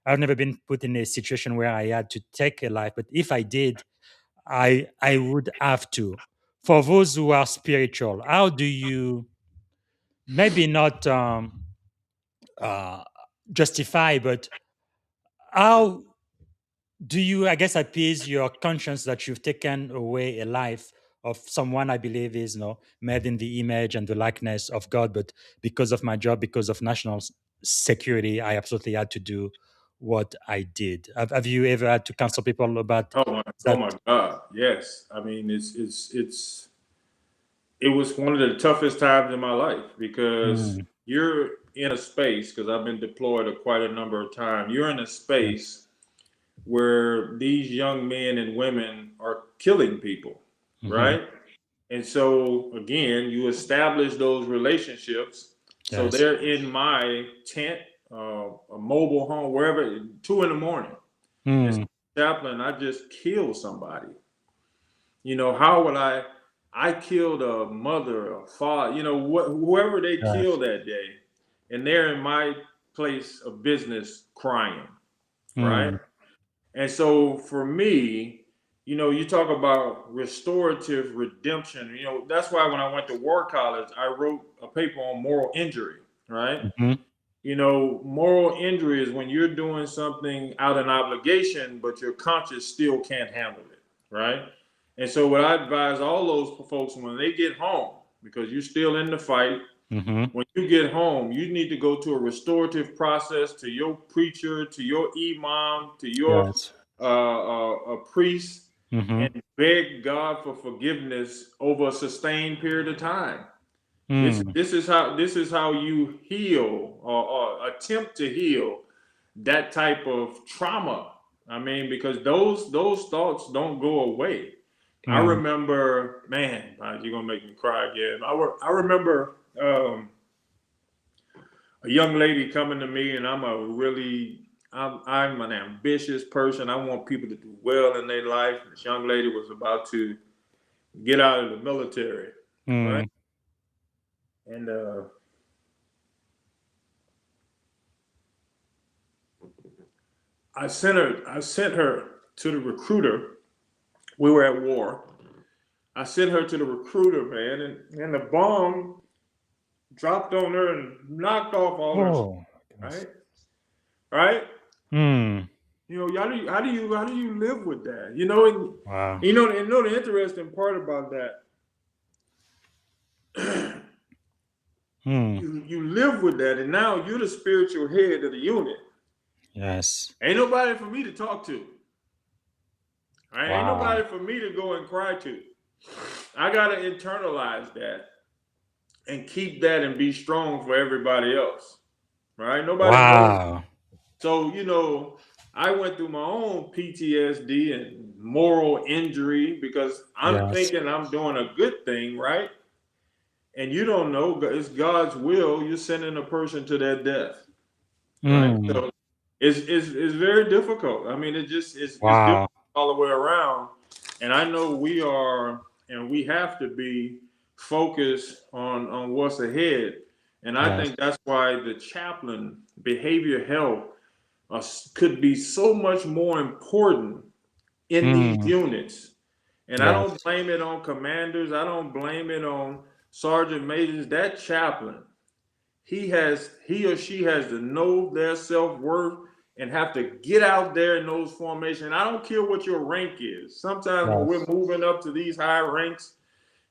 I've never been put in a situation where I had to take a life, but if I did, I would have to. For those who are spiritual, how do you maybe not uh, justify, but how do you, I guess, appease your conscience that you've taken away a life of someone I believe is, made in the image and the likeness of God, but because of my job, because of national security, I absolutely had to do what I did. Have you ever had to counsel people about Oh that? my God. Yes. I mean, it was one of the toughest times in my life, because Mm, you're in a space, because I've been deployed quite a number of times. You're in a space where these young men and women are killing people, mhm. right? And so again, you establish those relationships. So Yes. they're in my tent, a mobile home, wherever, 2 a.m. And Mm. chaplain, I just killed somebody. How would I killed a mother, a father, whoever they Yes. killed that day, and they're in my place of business crying, right? Mm. And so for me, you talk about restorative redemption. That's why when I went to war college, I wrote a paper on moral injury, right? Mhm. Moral injury is when you're doing something out of obligation, but your conscience still can't handle it, right? And so, what I advise all those folks when they get home, because you're still in the fight, Mhm. when you get home, you need to go to a restorative process to your preacher, to your imam, to your Yes. a priest, Mhm. and beg God for forgiveness over a sustained period of time. This Mm. this is how you heal or attempt to heal that type of trauma. I mean, because those thoughts don't go away. I Mm. remember, man, you're gonna make me cry again. I remember a young lady coming to me, and I'm an ambitious person. I want people to do well in their life. This young lady was about to get out of the military, right? Mm. And I sent her to the recruiter. We were at war. I sent her to the recruiter, man, and the bomb dropped on her and knocked off all her, Oh my goodness. right? Right? Mm. How do you live with that? Wow. The interesting part about that, Mm. you live with that, and now you're the spiritual head of the unit. Yes. Ain't nobody for me to talk to. Right? Ain't Wow. nobody for me to go and cry to. I gotta internalize that and keep that and be strong for everybody else. Right? Nobody knows. Wow. So, I went through my own PTSD and moral injury because I'm Yes. thinking I'm doing a good thing, right? And you don't know it's God's will. You're sending a person to their death, right? Mm. So it's very difficult. I mean, it's difficult Wow. all the way around. And I know we are, and we have to be focused on what's ahead. And I Yes. think that's why the chaplain behavior health could be so much more important in these Mm. units. And I don't Yes. blame it on commanders. I don't blame it on sergeant majors. That chaplain, he or she has to know their self-worth and have to get out there in those formations. I don't care what your rank is. Sometimes when we're Yes. moving up to these high ranks,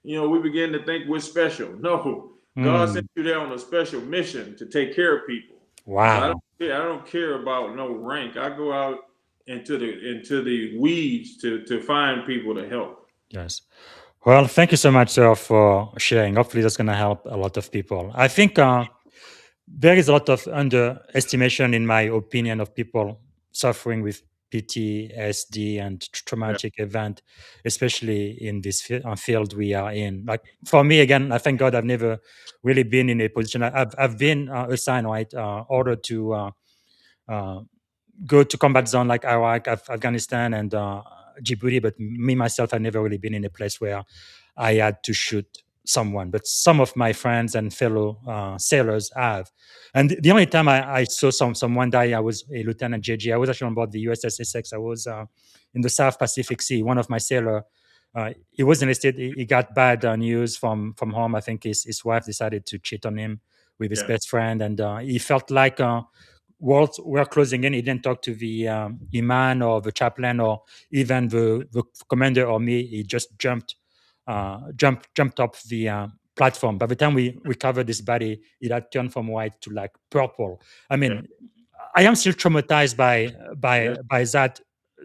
we begin to think we're special. No, God sent Mm. you there on a special mission to take care of people. So Wow. I don't care about no rank. I go out into the weeds to find people to help. Yes. Well, thank you so much, sir, for sharing. Hopefully, that's going to help a lot of people. I think there is a lot of underestimation, in my opinion, of people suffering with PTSD and Yeah, traumatic event, especially in this field we are in. Like for me, again, I thank God I've never really been in a position. I've been assigned, right, ordered to uh, go to combat zone like Iraq, Afghanistan, and Djibouti. But me myself, I've never really been in a place where I had to shoot someone. But some of my friends and fellow sailors have. And the only time I saw someone die, I was a Lieutenant JG. I was actually on board the USS Essex. I was in the South Pacific Sea. One of my sailor, he was enlisted. He got bad news from home. I think his wife decided to cheat on him with his yeah, best friend, and he felt like worlds were closing in. He didn't talk to the imam or the chaplain or even the commander or me. He just jumped up the platform. By the time we recovered his body, it had turned from white to like purple. I yeah, mean, I am still traumatized by yeah, that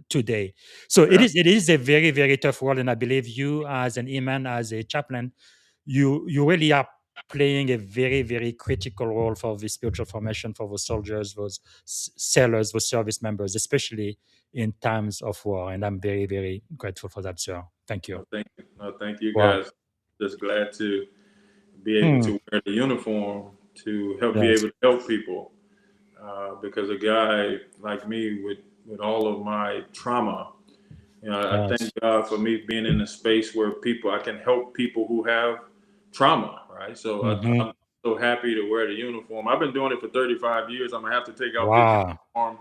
today. So it yeah, is a very, very tough world, and I believe you as an imam, as a chaplain, you really are playing a very, very critical role for the spiritual formation for the soldiers, those sailors, those service members, especially in times of war. And I'm very, very grateful for that, sir. Thank you. Thank you Wow. guys. Just glad to be able Hmm. to wear the uniform to help be Yes. able to help people. because a guy like me with all of my trauma, I Yes. thank God for me being in a space where I can help people who have trauma, right? So Hmm. I'm so happy to wear the uniform. I've been doing it for 35 years. I'm gonna have to take off this Wow. uniform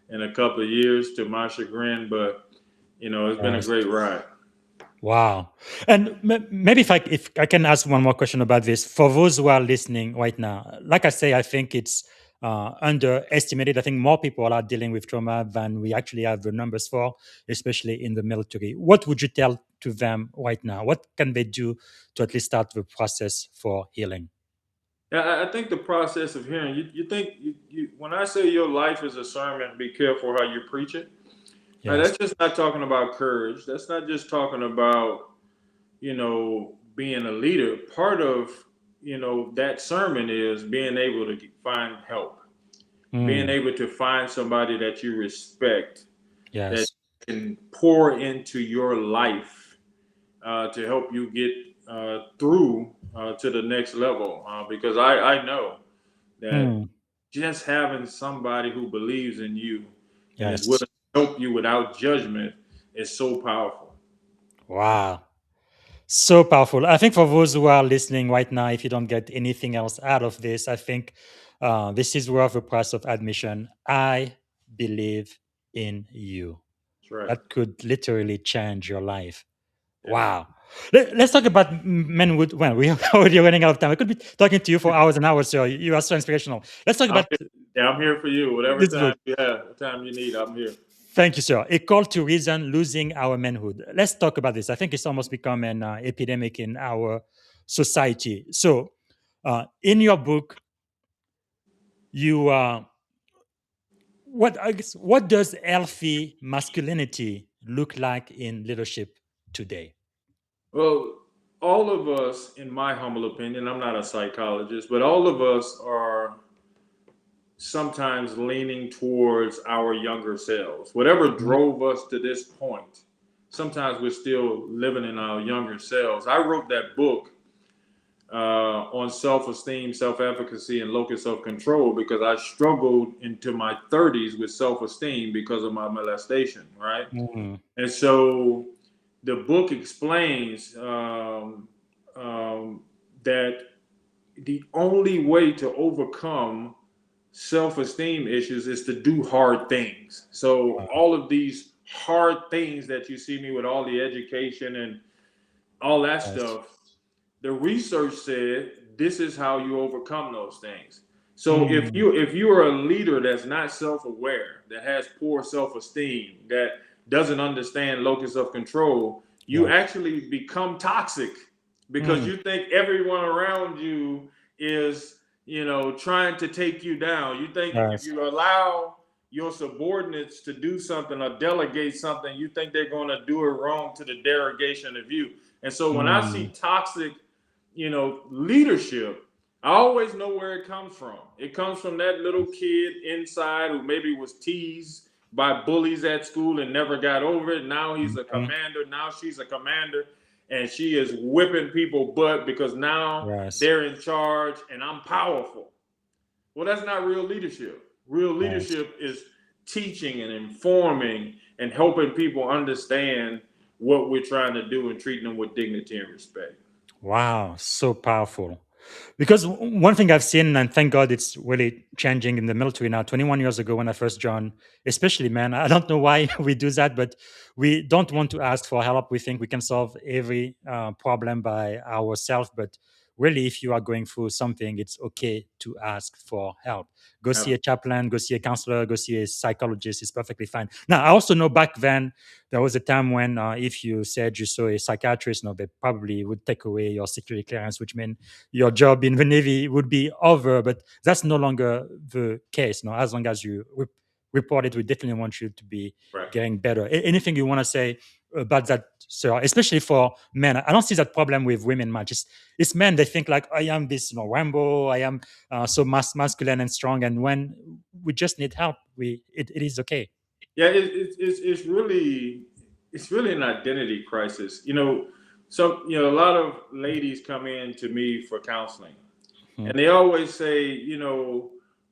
in a couple of years to my chagrin, but it's been a Yes. great ride. Wow. And maybe if I can ask one more question about this for those who are listening right now. Like I say, I think it's underestimated. I think more people are dealing with trauma than we actually have the numbers for, especially in the military. What would you tell to them right now? What can they do to at least start the process for healing? Yeah, I think the process of hearing you think when I say your life is a sermon, be careful how you preach it. Yes. That's just not talking about courage. That's not just talking about being a leader. Part of that sermon is being able to find help, being Mm. able to find somebody that you respect, that Yes. can pour into your life to help you get through to the next level. Because I know that Mm. just having somebody who believes in you and is willing Yes. to help you without judgment is so powerful. Wow. So powerful. I think for those who are listening right now, if you don't get anything else out of this, I think this is worth the price of admission. I believe in you. That's right. That could literally change your life. Yeah. Wow. Let's talk about manhood. Well, we are already running out of time. I could be talking to you for hours and hours, sir. You are so inspirational. Let's talk I'm about here, yeah, I'm here for you. Whatever this time book. you have, what time you need, I'm here. Thank you, sir. A call to reason, losing our manhood. Let's talk about this. I think it's almost become an epidemic in our society. So, in your book, you what I guess, what does healthy masculinity look like in leadership today? Well, all of us, in my humble opinion, I'm not a psychologist, but all of us are sometimes leaning towards our younger selves. Whatever Mhm. drove us to this point, sometimes we're still living in our younger selves. I wrote that book on self-esteem, self-efficacy, and locus of control because I struggled into my 30s with self-esteem because of my molestation, right? Mhm. And so the book explains that the only way to overcome self-esteem issues is to do hard things. So Wow. all of these hard things that you see me with all the education and all that Yes. stuff, the research said this is how you overcome those things. So if Mm. you are a leader that's not self-aware, that has poor self-esteem, that doesn't understand locus of control, you Yeah. actually become toxic because Mm. you think everyone around you is, trying to take you down. You think if Yes. you allow your subordinates to do something or delegate something, you think they're going to do it wrong to the derogation of you. And so when I see Mm. toxic, leadership, I always know where it comes from. It comes from that little kid inside who maybe was teased by bullies at school and never got over it. Now he's a Mhm. commander. Now she's a commander. And she is whipping people butt because now Yes. they're in charge and I'm powerful. Well, that's not real leadership. Real Yes. leadership is teaching and informing and helping people understand what we're trying to do and treating them with dignity and respect. Wow. So powerful. Because one thing I've seen, and thank God it's really changing in the military now. 21 years ago, when I first joined, especially, man, I don't know why we do that, but we don't want to ask for help. We think we can solve every problem by ourselves. But really, if you are going through something, it's okay to ask for help. Go see a chaplain, go see a counselor, go see a psychologist. It's perfectly fine. Now, I also know back then there was a time when if you said you saw a psychiatrist, no, they probably would take away your security clearance, which meant your job in the Navy would be over. But that's no longer the case. No, as long as you report it, we definitely want you to be Right. getting better. Anything you want to say about that, sir? Especially for men, I don't see that problem with women much. It's men. They think like I am this, Rambo. I am so masculine and strong. And when we just need help, it is okay. Yeah, it's really an identity crisis. So a lot of ladies come in to me for counseling, Mhm. and they always say,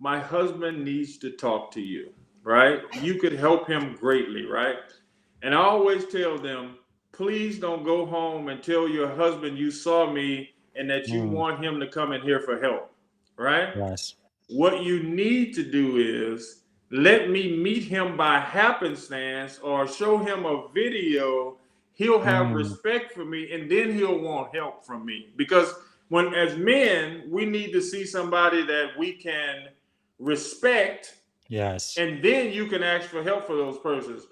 my husband needs to talk to you, right? You could help him greatly, right? And I always tell them, please don't go home and tell your husband you saw me and that you want him to come in here for help, right? Yes. What you need to do is let me meet him by happenstance or show him a video. He'll have respect for me and then he'll want help from me. Because when, as men, we need to see somebody that we can respect, Yes. and then you can ask for help for those persons.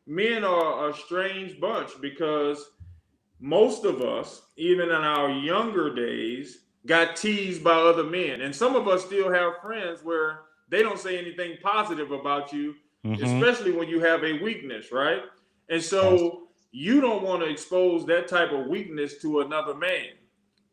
Men are a strange bunch because most of us, even in our younger days, got teased by other men. And some of us still have friends where they don't say anything positive about you, especially when you have a weakness, right? And so you don't want to expose that type of weakness to another man.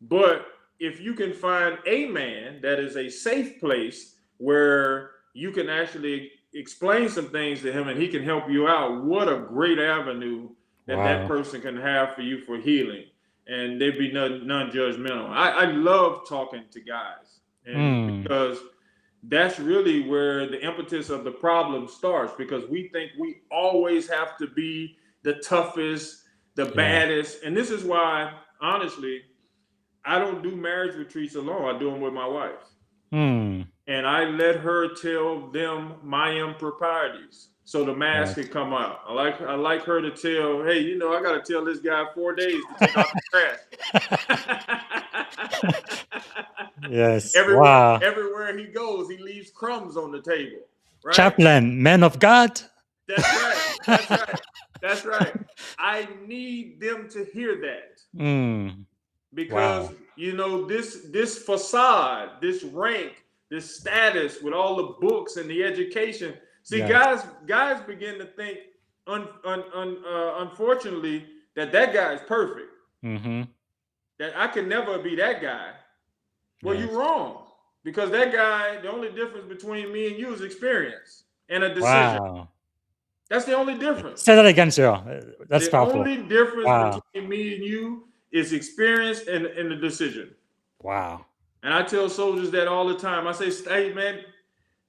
But if you can find a man that is a safe place where you can actually explain some things to him and he can help you out, what a great avenue that person can have for you for healing. And they'd be non-judgmental. I love talking to guys, and because that's really where the impetus of the problem starts, because we think we always have to be the toughest, the baddest. And this is why, honestly, I don't do marriage retreats alone. I do them with my wife. And I let her tell them my improprieties so the mask can come out. I like her to tell, hey, I got to tell this guy 4 days to take out the trash. Yes. Everywhere he goes, he leaves crumbs on the table. Right? Chaplain, man of God. That's right. I need them to hear that. Because, this facade, this rank, this status with all the books and the education. See, guys begin to think, unfortunately, that guy is perfect. That I can never be that guy. Well, you're wrong. Because that guy, the only difference between me and you is experience and a decision. Wow. That's the only difference. Say that again, sir. That's powerful. The only difference between me and you is experience and the decision. Wow. And I tell soldiers that all the time. I say, hey, man,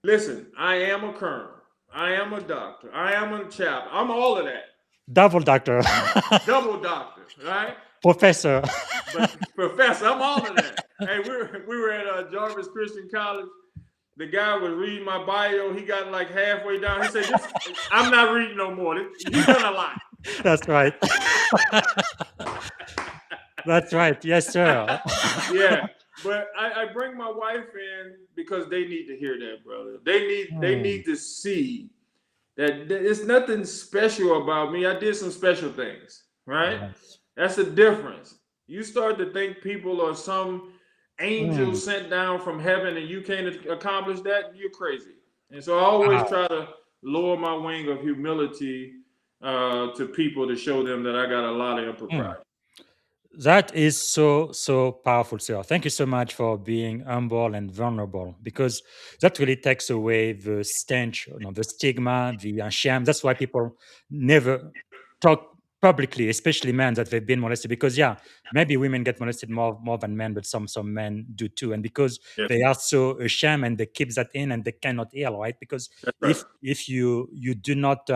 listen, I am a colonel. I am a doctor. I am a chaplain. I'm all of that. Double doctor. Double doctor, right? Professor. But professor, I'm all of that. Hey, we were at Jarvis Christian College. The guy was reading my bio. He got like halfway down. He said, I'm not reading no more. You've done a lot. That's right. That's right. Yes, sir. Yeah. But I bring my wife in because they need to hear that, brother. They need to see that it's nothing special about me. I did some special things, right? Yes. That's the difference. You start to think people are some angel sent down from heaven and you can't accomplish that, you're crazy. And so I always try to lower my wing of humility to people to show them that I got a lot of impropriety. That is so powerful, sir. Thank you so much for being humble and vulnerable, because that really takes away the stench, the stigma, the shame. That's why people never talk publicly, especially men, that they've been molested. Because maybe women get molested more than men, but some men do too. And because they are so ashamed and they keep that in and they cannot heal, right? Because if you do not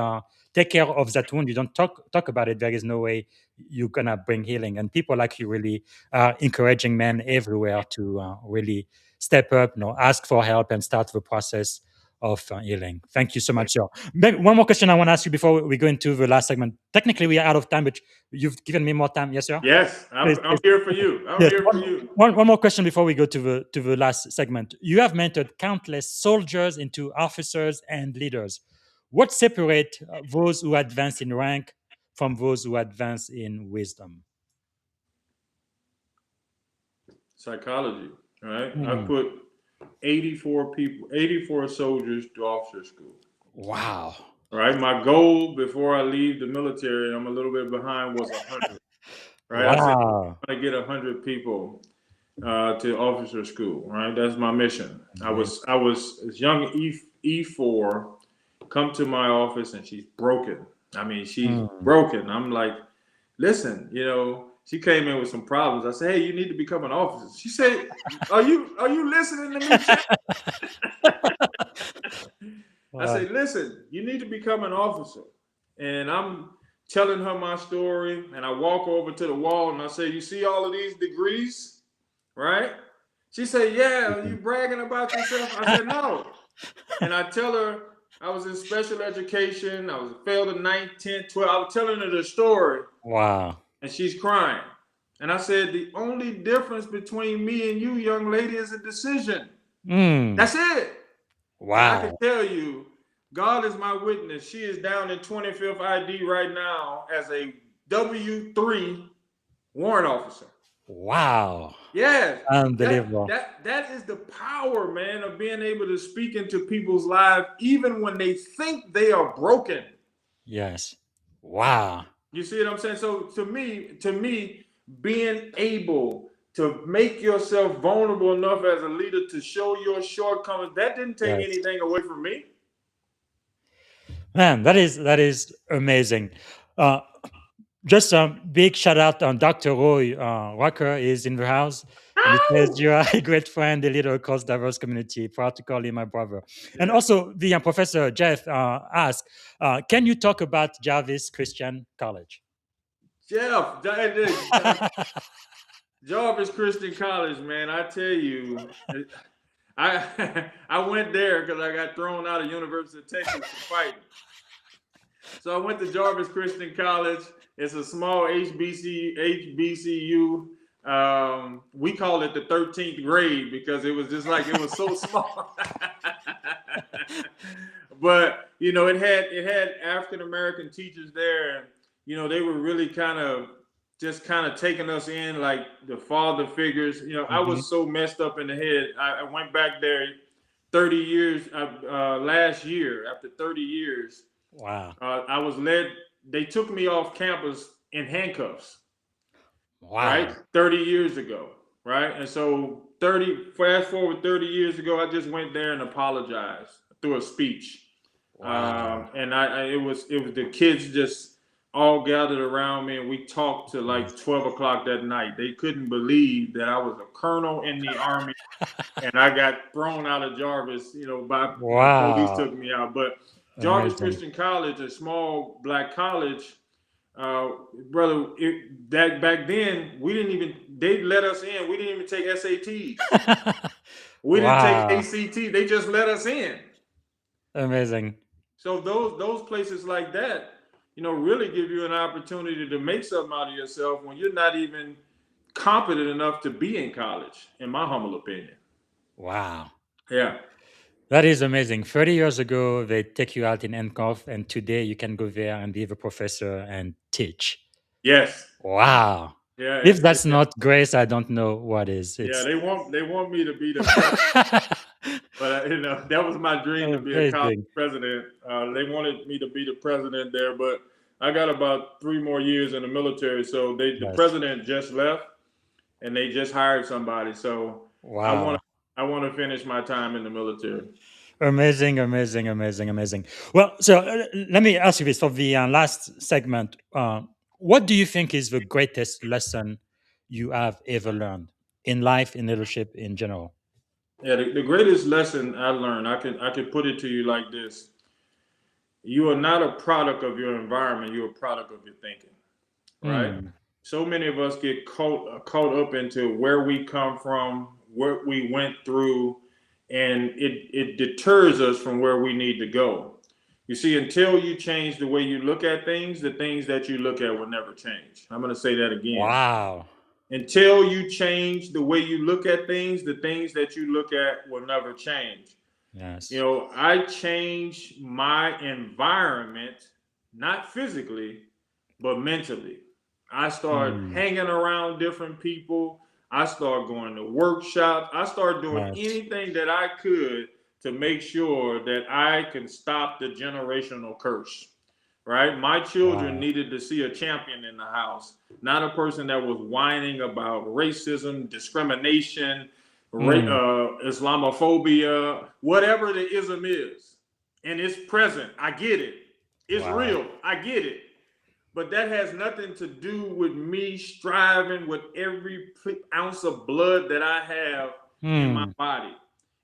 take care of that wound, you don't talk about it, there is no way you're gonna bring healing. And people like you really are encouraging men everywhere to really step up, ask for help and start the process of healing. Thank you so much, sir. Maybe one more question I want to ask you before we go into the last segment. Technically, we are out of time, but you've given me more time. Yes, sir? Yes, I'm here for you. I'm here for you. One more question before we go to the last segment. You have mentored countless soldiers into officers and leaders. What separates those who advance in rank from those who advance in wisdom? Psychology, right? I put 84 soldiers to officer school. Wow. Right. My goal before I leave the military, I'm a little bit behind, was 100. Right. Wow. I said I want to get 100 people to officer school. Right. That's my mission. I was as young E4 come to my office and she's broken. I mean, she's broken. I'm like, listen, she came in with some problems. I said, hey, you need to become an officer. She said, are you listening to me, Chip? I Wow. said, listen, you need to become an officer. And I'm telling her my story, and I walk over to the wall and I say, you see all of these degrees, right? She said, yeah, are you bragging about yourself? I said, no. And I tell her I was in special education. I was failed in 9th, 10th, 12th. I was telling her the story, Wow. and she's crying. And I said, the only difference between me and you, young lady, is a decision. Mm. That's it. And I can Wow. tell you, God is my witness. She is down in 25th ID right now as a W3 warrant officer. Wow. Yes, Unbelievable. that is the power, man, of being able to speak into people's lives, even when they think they are broken. Yes. Wow. You see what I'm saying? So to me, being able to make yourself vulnerable enough as a leader to show your shortcomings, that didn't take Yes. anything away from me. Man, that is amazing. Just a big shout out on Dr. Roy Walker is in the house. And he says, you are a great friend, a leader across diverse community. Proud to call you my brother. And Yeah. also, the Professor Jeff asked, can you talk about Jarvis Christian College? Jeff, Jarvis Christian College, man, I tell you, I went there because I got thrown out of University of Texas for fighting. So I went to Jarvis Christian College. It's a small HBCU. We call it the 13th grade because it was just like it was so small. But it had African American teachers there, and they were really kind of taking us in like the father figures. I was so messed up in the head. I went back there 30 years last year. After 30 years, Wow. I was led. They took me off campus in handcuffs. Wow. Right, 30 years ago. Right, and so fast forward 30 years ago, I just went there and apologized through a speech. Wow. And it was the kids just all gathered around me, and we talked to like 12 o'clock that night. They couldn't believe that I was a colonel in the Army and I got thrown out of Jarvis, by police took me out. But Jarvis Amazing. Christian College, a small black college, brother, back then they let us in. We didn't even take SATs. We didn't take ACT. They just let us in. Amazing. So those places like that, really give you an opportunity to make something out of yourself when you're not even competent enough to be in college, in my humble opinion. Wow. Yeah. That is amazing. 30 years ago, they take you out in handcuffs, and today you can go there and be the professor and teach. Yes. Wow. Yeah. If that's not grace, I don't know what is. Yeah, they want me to be the president. But that was my dream to be a college president. They wanted me to be the president there, but I got about 3 more years in the military. So the president just left, and they just hired somebody. So wow. I want to finish my time in the military. Amazing. Well, so let me ask you this for the last segment. What do you think is the greatest lesson you have ever learned in life, in leadership, in general? Yeah, the greatest lesson I learned, I could put it to you like this: you are not a product of your environment; you're a product of your thinking. Right? So many of us get caught up into where we come from, what we went through, and it deters us from where we need to go. You see, until you change the way you look at things, the things that you look at will never change. I'm going to say that again. Wow. Until you change the way you look at things, the things that you look at will never change. Yes. I change my environment, not physically, but mentally. I start hanging around different people. I start going to workshops. I start doing anything that I could to make sure that I can stop the generational curse. Right? My children needed to see a champion in the house, not a person that was whining about racism, discrimination, Islamophobia, whatever the ism is. And it's present. I get it. It's real. I get it. But that has nothing to do with me striving with every ounce of blood that I have in my body.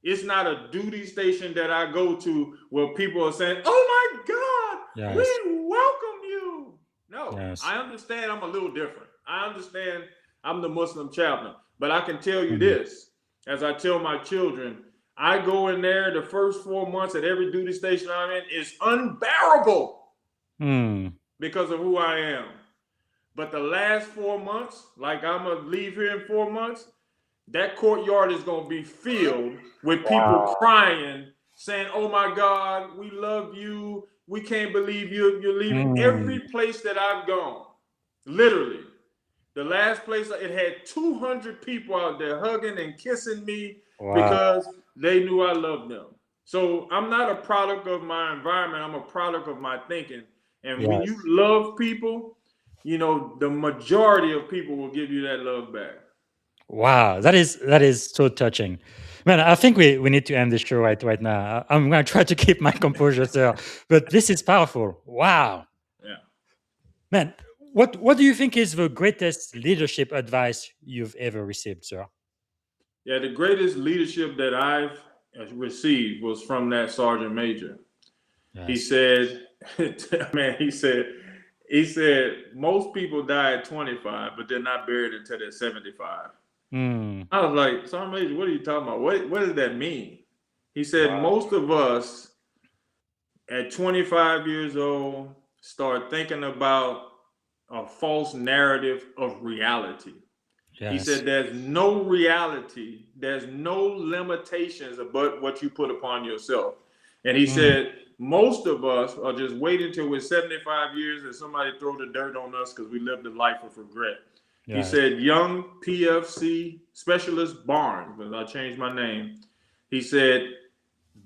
It's not a duty station that I go to where people are saying, "Oh my God, Yes. we welcome you." No, Yes. I understand I'm a little different. I understand I'm the Muslim chaplain. But I can tell you this, as I tell my children, I go in there the first 4 months at every duty station I'm in is unbearable because of who I am. But the last 4 months, like I'm going to leave here in 4 months, that courtyard is going to be filled with people crying, saying, "Oh my God, we love you. We can't believe you're leaving." Every place that I've gone, literally, the last place, it had 200 people out there hugging and kissing me because they knew I loved them. So I'm not a product of my environment. I'm a product of my thinking. And when you love people, the majority of people will give you that love back. Wow, that is so touching. Man, I think we need to end the show right now. I'm going to try to keep my composure, sir. But this is powerful. Wow. Yeah. Man, what do you think is the greatest leadership advice you've ever received, sir? Yeah, the greatest leadership that I've received was from that sergeant major. He said, man, he said, most people die at 25, but they're not buried until they're 75. I was like, Sergeant Major, what are you talking about? What does that mean? He said, most of us at 25 years old start thinking about a false narrative of reality. He said, there's no reality, there's no limitations about what you put upon yourself. And he said, most of us are just waiting until we're 75 years and somebody throw the dirt on us because we lived a life of regret. He said, young PFC specialist Barnes, because I changed my name. He said,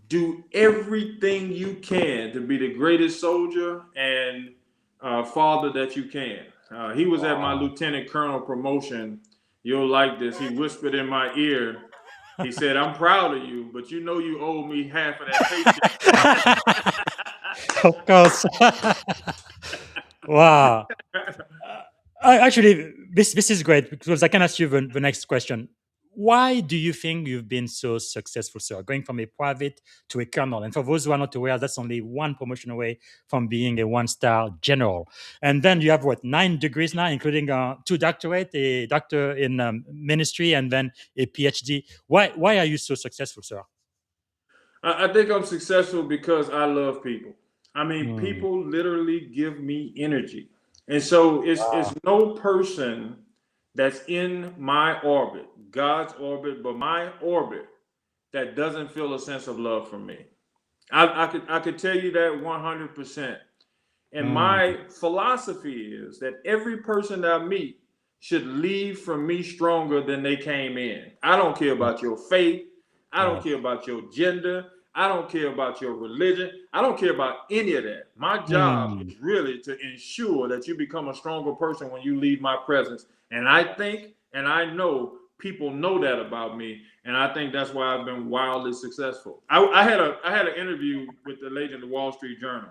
do everything you can to be the greatest soldier and father that you can. He was at my lieutenant colonel promotion. You'll like this. He whispered in my ear. He said, "I'm proud of you, but you owe me half of that paycheck." Of course. Wow. Actually, this is great because I can ask you the next question. Why do you think you've been so successful, sir, going from a private to a colonel? And for those who are not aware, that's only one promotion away from being a one-star general. And then you have, 9 degrees now, including 2 doctorate, a doctor in ministry, and then a Ph.D. Why are you so successful, sir? I think I'm successful because I love people. I mean, people literally give me energy. And so it's no person that's in my orbit, God's orbit, but my orbit, that doesn't feel a sense of love for me. I could tell you that 100%. And my philosophy is that every person that I meet should leave from me stronger than they came in. I don't care about your faith. I don't care about your gender. I don't care about your religion. I don't care about any of that. My job is really to ensure that you become a stronger person when you leave my presence. And I think and I know people know that about me. And I think that's why I've been wildly successful. I had an interview with the lady in the Wall Street Journal.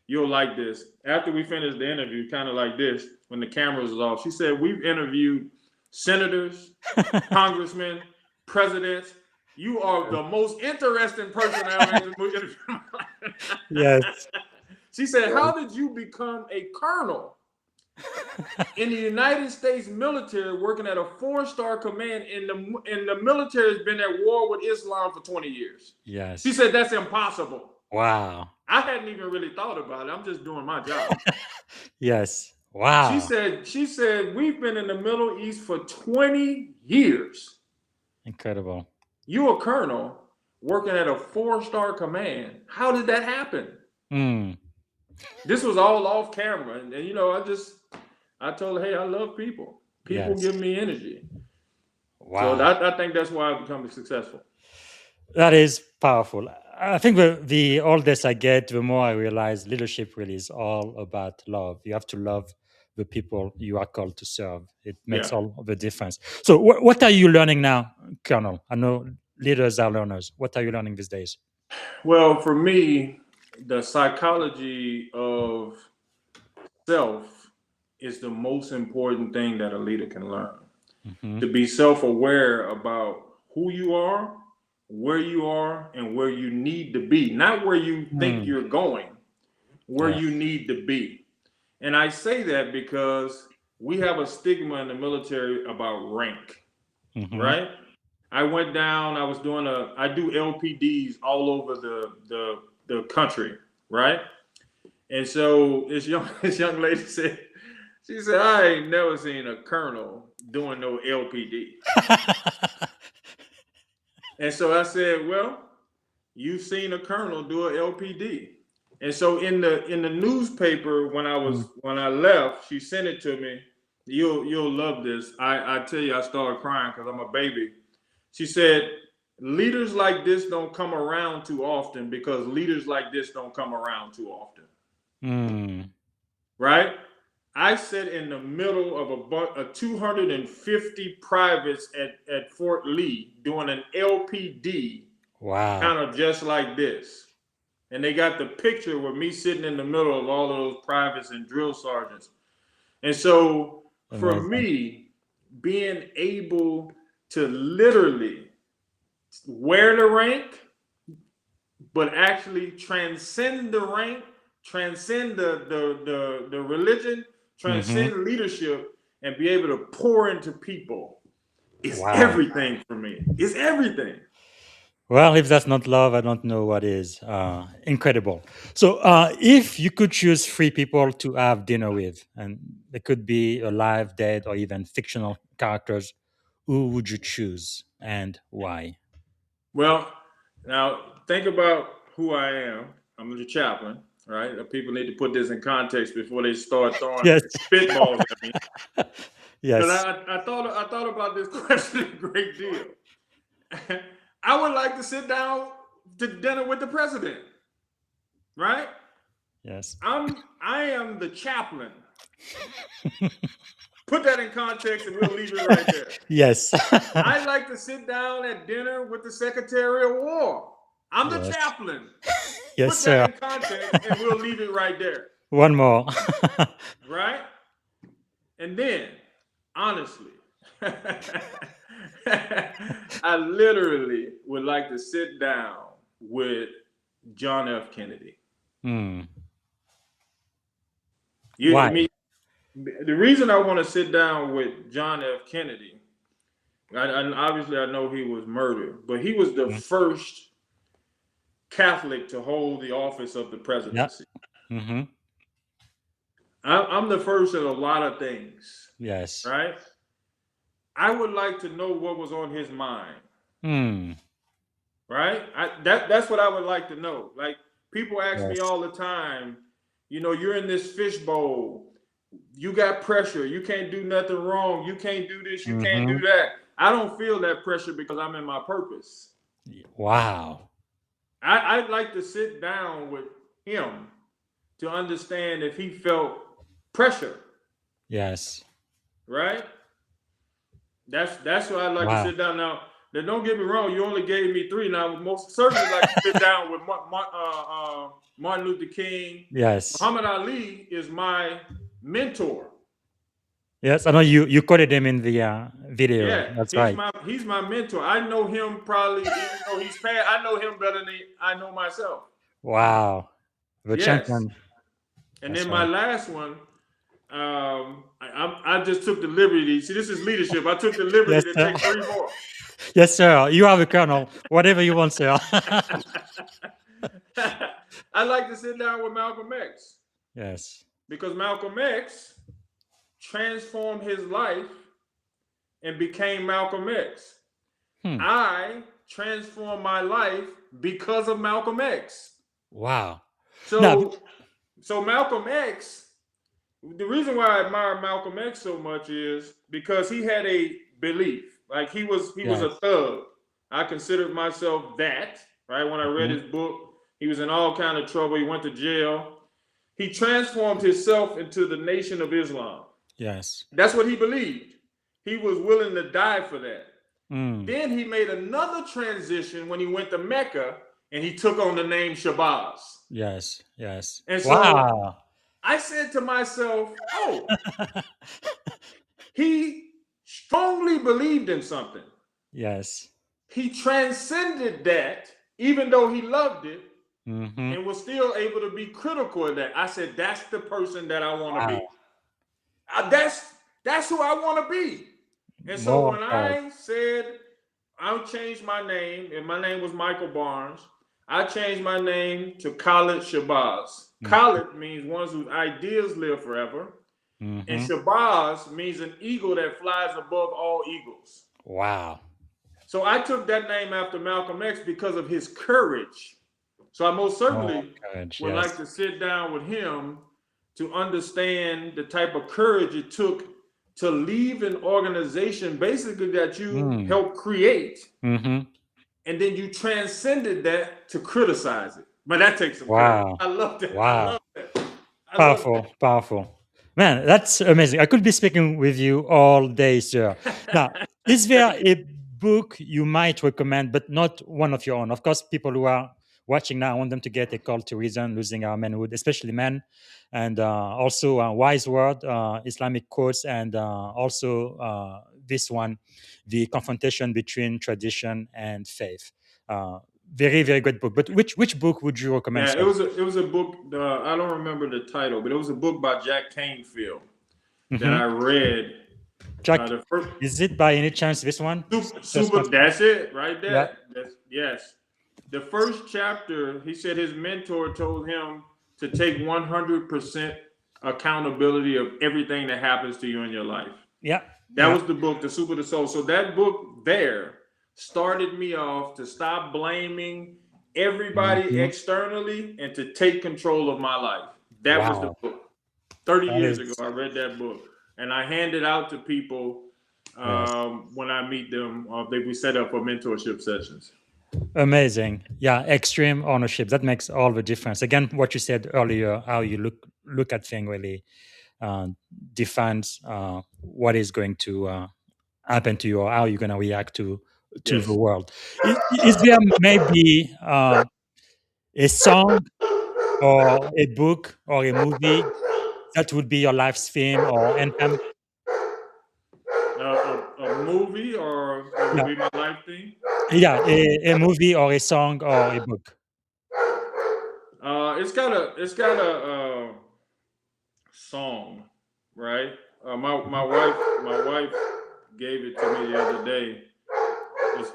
You'll like this. After we finished the interview, kind of like this, when the cameras was off, she said, "We've interviewed senators, congressmen, presidents. You are the most interesting person I've ever interviewed." Yes. She said, "How did you become a colonel in the United States military, working at a 4-star command in the military has been at war with Islam for 20 years?" Yes. She said, "That's impossible." Wow. I hadn't even really thought about it. I'm just doing my job. Yes. Wow. She said, "We've been in the Middle East for 20 years. Incredible. You're a colonel working at a 4-star command. How did that happen?" This was all off camera. And I told her, "Hey, I love people. People give me energy." Wow. So I think that's why I've become successful. That is powerful. I think the older I get, the more I realize leadership really is all about love. You have to love the people you are called to serve. It makes all of the difference. So what are you learning now, Colonel? I know leaders are learners. What are you learning these days? Well, for me, the psychology of self is the most important thing that a leader can learn. Mm-hmm. To be self-aware about who you are, where you are, and where you need to be. Not where you think you're going, where Yeah. you need to be. And I say that because we have a stigma in the military about rank, Mm-hmm. right? I went down, I do LPDs all over the country, right? And so this young lady said, she said, I ain't never seen a colonel doing no LPD. And so I said, well, you've seen a colonel do an LPD. And so in the newspaper when I left, she sent it to me. You'll love this. I tell you, I started crying because I'm a baby. She said, leaders like this don't come around too often because leaders like this don't come around too often. Right? I sat in the middle of a 250 privates at Fort Lee doing an LPD. Wow. Kind of just like this. And they got the picture with me sitting in the middle of all of those privates and drill sergeants. And so for Amazing. me, being able to literally wear the rank, but actually transcend the rank, transcend the religion, transcend leadership, and be able to pour into people is everything for me. It's everything. Well, if that's not love, I don't know what is. Incredible. So, if you could choose three people to have dinner with, and they could be alive, dead, or even fictional characters, who would you choose and why? Well, now think about who I am. I'm the chaplain, right? People need to put this in context before they start throwing Yes. spitballs at me. Yes. Because I thought about this question a great deal. I would like to sit down to dinner with the president, right? Yes. I am the chaplain. Put that in context and we'll leave it right there. Yes. I like to sit down at dinner with the Secretary of War. I'm the chaplain. Yes, Put sir. that in context and we'll leave it right there. One more. Right? And then, honestly, I literally would like to sit down with John F. Kennedy. Why? The reason I want to sit down with John F. Kennedy, obviously I know he was murdered, but he was the first Catholic to hold the office of the presidency. Mm-hmm. I'm the first of a lot of things. Yes. Right? I would like to know what was on his mind. Right? That's what I would like to know. Like, people ask me all the time, you're in this fishbowl. You got pressure. You can't do nothing wrong. You can't do this. You can't do that. I don't feel that pressure because I'm in my purpose. Wow. I'd like to sit down with him to understand if he felt pressure. Yes. Right? That's why I'd like to sit down. Now don't get me wrong, you only gave me three. Now, most certainly like to sit down with Martin Luther King. Yes. Muhammad Ali is my mentor. Yes, I know you quoted him in the video. Yeah, that's right. He's my mentor. I know him probably, even though he's passed, I know him better than I know myself. Wow. The champion. And then my last one, I just took the liberty. See, this is leadership. I took the liberty to take three more. Yes, sir. You are the colonel. Whatever you want, sir. I like to sit down with Malcolm X. Yes. Because Malcolm X transformed his life and became Malcolm X. I transformed my life because of Malcolm X. Wow. So Malcolm X, the reason why I admire Malcolm X so much is because he had a belief. Like, he was a thug. I considered myself that, right? When I read his book, he was in all kind of trouble. He went to jail. He transformed himself into the Nation of Islam. Yes. That's what he believed. He was willing to die for that. Then he made another transition when he went to Mecca and he took on the name Shabazz. Yes. Yes. And so, wow. I said to myself, oh, he strongly believed in something. Yes. He transcended that, even though he loved it, Mm-hmm. and was still able to be critical of that. I said, that's the person that I want to Wow. be. That's who I want to be. And so More when proud. I said I changed my name, and my name was Michael Barnes, I changed my name to Khallid Shabazz. Khalid means one whose ideas live forever, and Mm-hmm. Shabazz means an eagle that flies above all eagles. Wow. So I took that name after Malcolm X because of his courage. So I most More certainly courage. would like Yes. to sit down with him to understand the type of courage it took to leave an organization basically that you Mm. helped create, Mm-hmm. and then you transcended that to criticize it. But that takes some courage. Wow. I love that. I Wow. love that. I love Powerful. Powerful. Man, that's amazing. I could be speaking with you all day, sir. Now, that. is there a book you might recommend, but not one of your own? Of course, people who are watching now, I want them to get a call to reason, losing our manhood, especially men, and also wise word, Islamic quotes, and also this one, the confrontation between tradition and faith. Uh, very, very good book. But which book would you recommend, Yeah, sir? it was a book. I don't remember the title, but it was a book by Jack Canfield that Mm-hmm. I read. Jack, The first is it by any chance this one? super. That's it right Yeah. there. That's yes. The first chapter, he said his mentor told him to take 100% accountability of everything that happens to you in your life. Yeah. That Yeah. was the book, The Soup of the Soul. So that book there started me off to stop blaming everybody Mhm. externally and to take control of my life. That was the Wow. book. 30 That years ago, is I read that book, and I hand it out to people yes. when I meet them. We set up for mentorship sessions. Amazing. Yeah, extreme ownership. That makes all the difference. Again, what you said earlier, how you look at things really uh, defines what is going to happen to you or how you're going to react to the Yes. world. Is there maybe a song or a book or a movie that would be your life's theme or anthem? A movie or it would Yeah, be my life thing. yeah, a movie or a song or a book. It's got a song, right? My wife gave it to me the other day.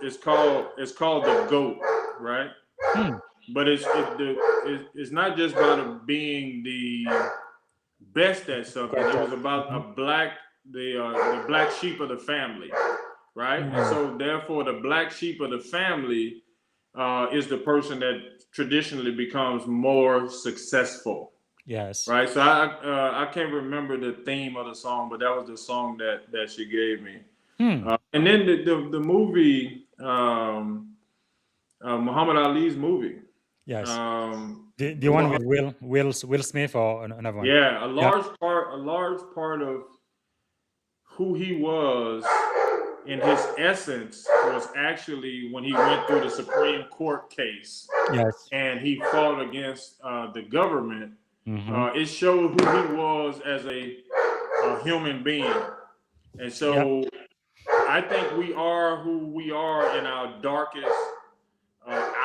It's called The Goat, right? Hmm. But it's not just about it being the best at something. It was Greatest. about Mhm. the black sheep of the family, right? And Mm. so therefore the black sheep of the family is the person that traditionally becomes more successful, Yes. right? So I can't remember the theme of the song, but that was the song that she gave me. Hmm. And then the movie, Muhammad Ali's movie. Yes. The A one lot, with Will Smith or another one. yeah, Yeah. a large part of who he was in his essence was actually when he went through the Supreme Court case Yes. and he fought against the government. Hmm. It showed who he was as a human being. And Yeah. so I think we are who we are in our darkest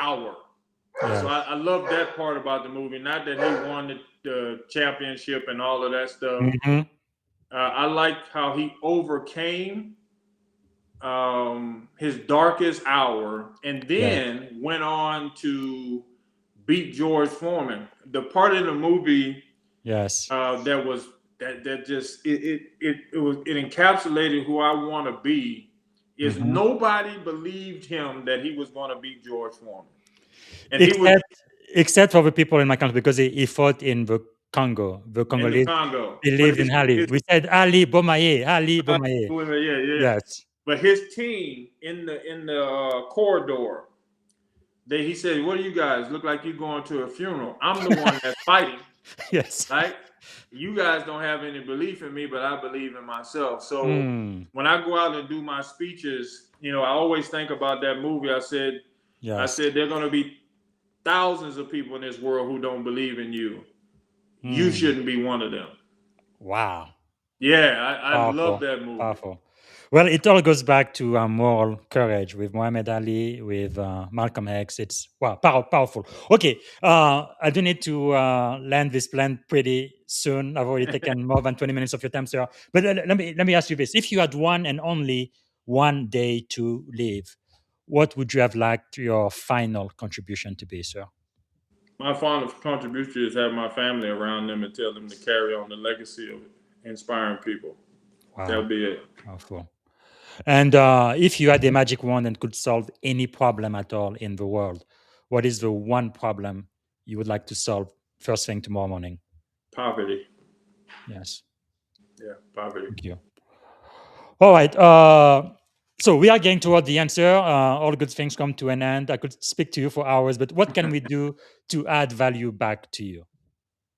hour. And so Yes. I love that part about the movie. Not that he won the championship and all of that stuff. Hmm. I liked how he overcame his darkest hour and Yes. then went on to beat George Foreman. The part in the movie Yes. that was that just it encapsulated who I want to be is Hmm. nobody believed him that he was going to beat George Foreman, and he was Except except for the people in my country because he fought in the Congo. The in the Congolese Congo. But believed in Ali. We said Ali Bomaye, Ali Bomaye. yeah. Yes. But his team in the corridor, he said, "What do you guys look like? You going to a funeral? I'm the one that's fighting, Yes. right? You guys don't have any belief in me, but I believe in myself. So Mm. when I go out and do my speeches, I always think about that movie. I Yes. said, there are going to be thousands of people in this world who don't believe in you. You Hmm. shouldn't be one of them. Wow. Yeah, I love Powerful. that movie. Powerful. Well, it all goes back to moral courage with Muhammad Ali, with Malcolm X. It's wow, powerful. Okay, I do need to land this plan pretty soon. I've already taken more than 20 minutes of your time, sir. But let me ask you this: if you had one and only one day to live, what would you have liked your final contribution to be, sir? My final contribution is have my family around them and tell them to carry on the legacy of inspiring people. That'll Wow, be it. powerful. And if you had a magic wand and could solve any problem at all in the world, what is the one problem you would like to solve first thing tomorrow morning? Poverty. Yes, Yeah, poverty. thank you. All right. So we are getting toward the answer. All good things come to an end. I could speak to you for hours, but what can we do to add value back to you?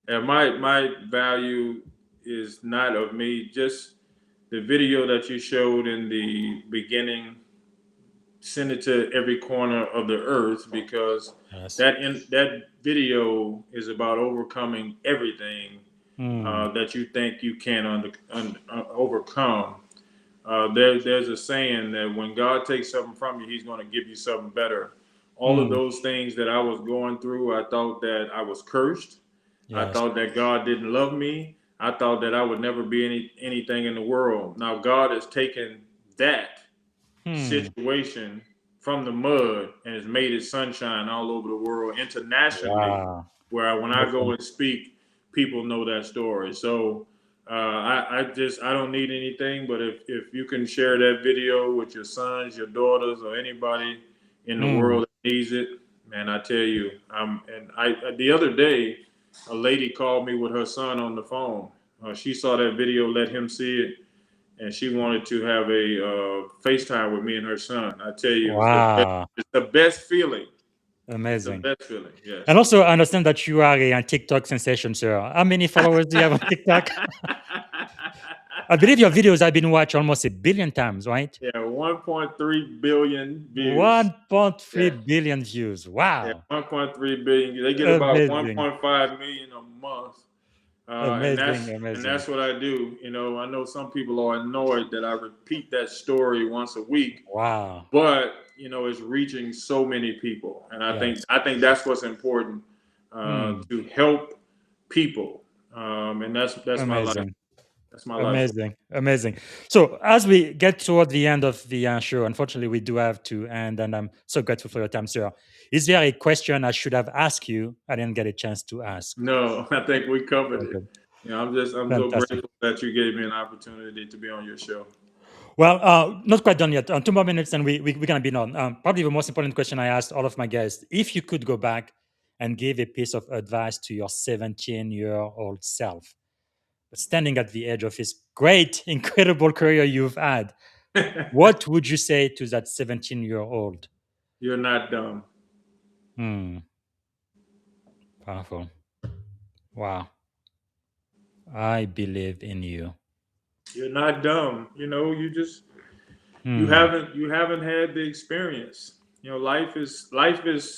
And my value is not of me, just the video that you showed in the beginning. Send it to every corner of the earth because Yes. that video is about overcoming everything Hmm. that you think you can overcome. There's a saying that when God takes something from you, He's going to give you something better. All of Hmm. those things that I was going through, I thought that I was cursed. I Yes. thought that God didn't love me. I thought that I would never be anything in the world. Now God has taken that Hmm. situation from the mud and has made it sunshine all over the world internationally, Wow. where when I go Awesome. and speak, people know that story. So I don't need anything, but if you can share that video with your sons, your daughters, or anybody in the Hmm. world that needs it, man, I tell you, the other day, a lady called me with her son on the phone. She saw that video, let him see it, and she wanted to have a FaceTime with me and her son. I tell you, Wow. it's the best feeling. It's the Amazing. best feeling. And Yes. also, I understand that you are a TikTok sensation, sir. How many followers do you have on TikTok? I believe your videos have been watched almost 1 billion times, right? Yeah, 1.3 billion views. Yeah, 1.3 billion views. yeah, Wow. 1.3 billion. They get about Amazing. 1.5 million a month. And Amazing. that's Amazing. what I do. I know some people are annoyed that I repeat that story once a week, Wow. but it's reaching so many people, and Yes. I think that's what's important, Hmm. to help people, and that's my life. Amazing. That's my life. Amazing. Amazing. So, as we get toward the end of the show, unfortunately, we do have to end, and I'm so grateful for your time, sir. Is there a question I should have asked you I didn't get a chance to ask? No, I think we covered it. Okay. I'm so Fantastic. grateful that you gave me an opportunity to be on your show. Well, not quite done yet. 2 more minutes, and we're going to be done. Probably the most important question I asked all of my guests: if you could go back and give a piece of advice to your 17-year-old self, standing at the edge of this great, incredible career you've had, what would you say to that 17-year-old? You're not dumb. Hmm. Powerful. Wow. I believe in you. You're not dumb. Hmm. You haven't had the experience. Life is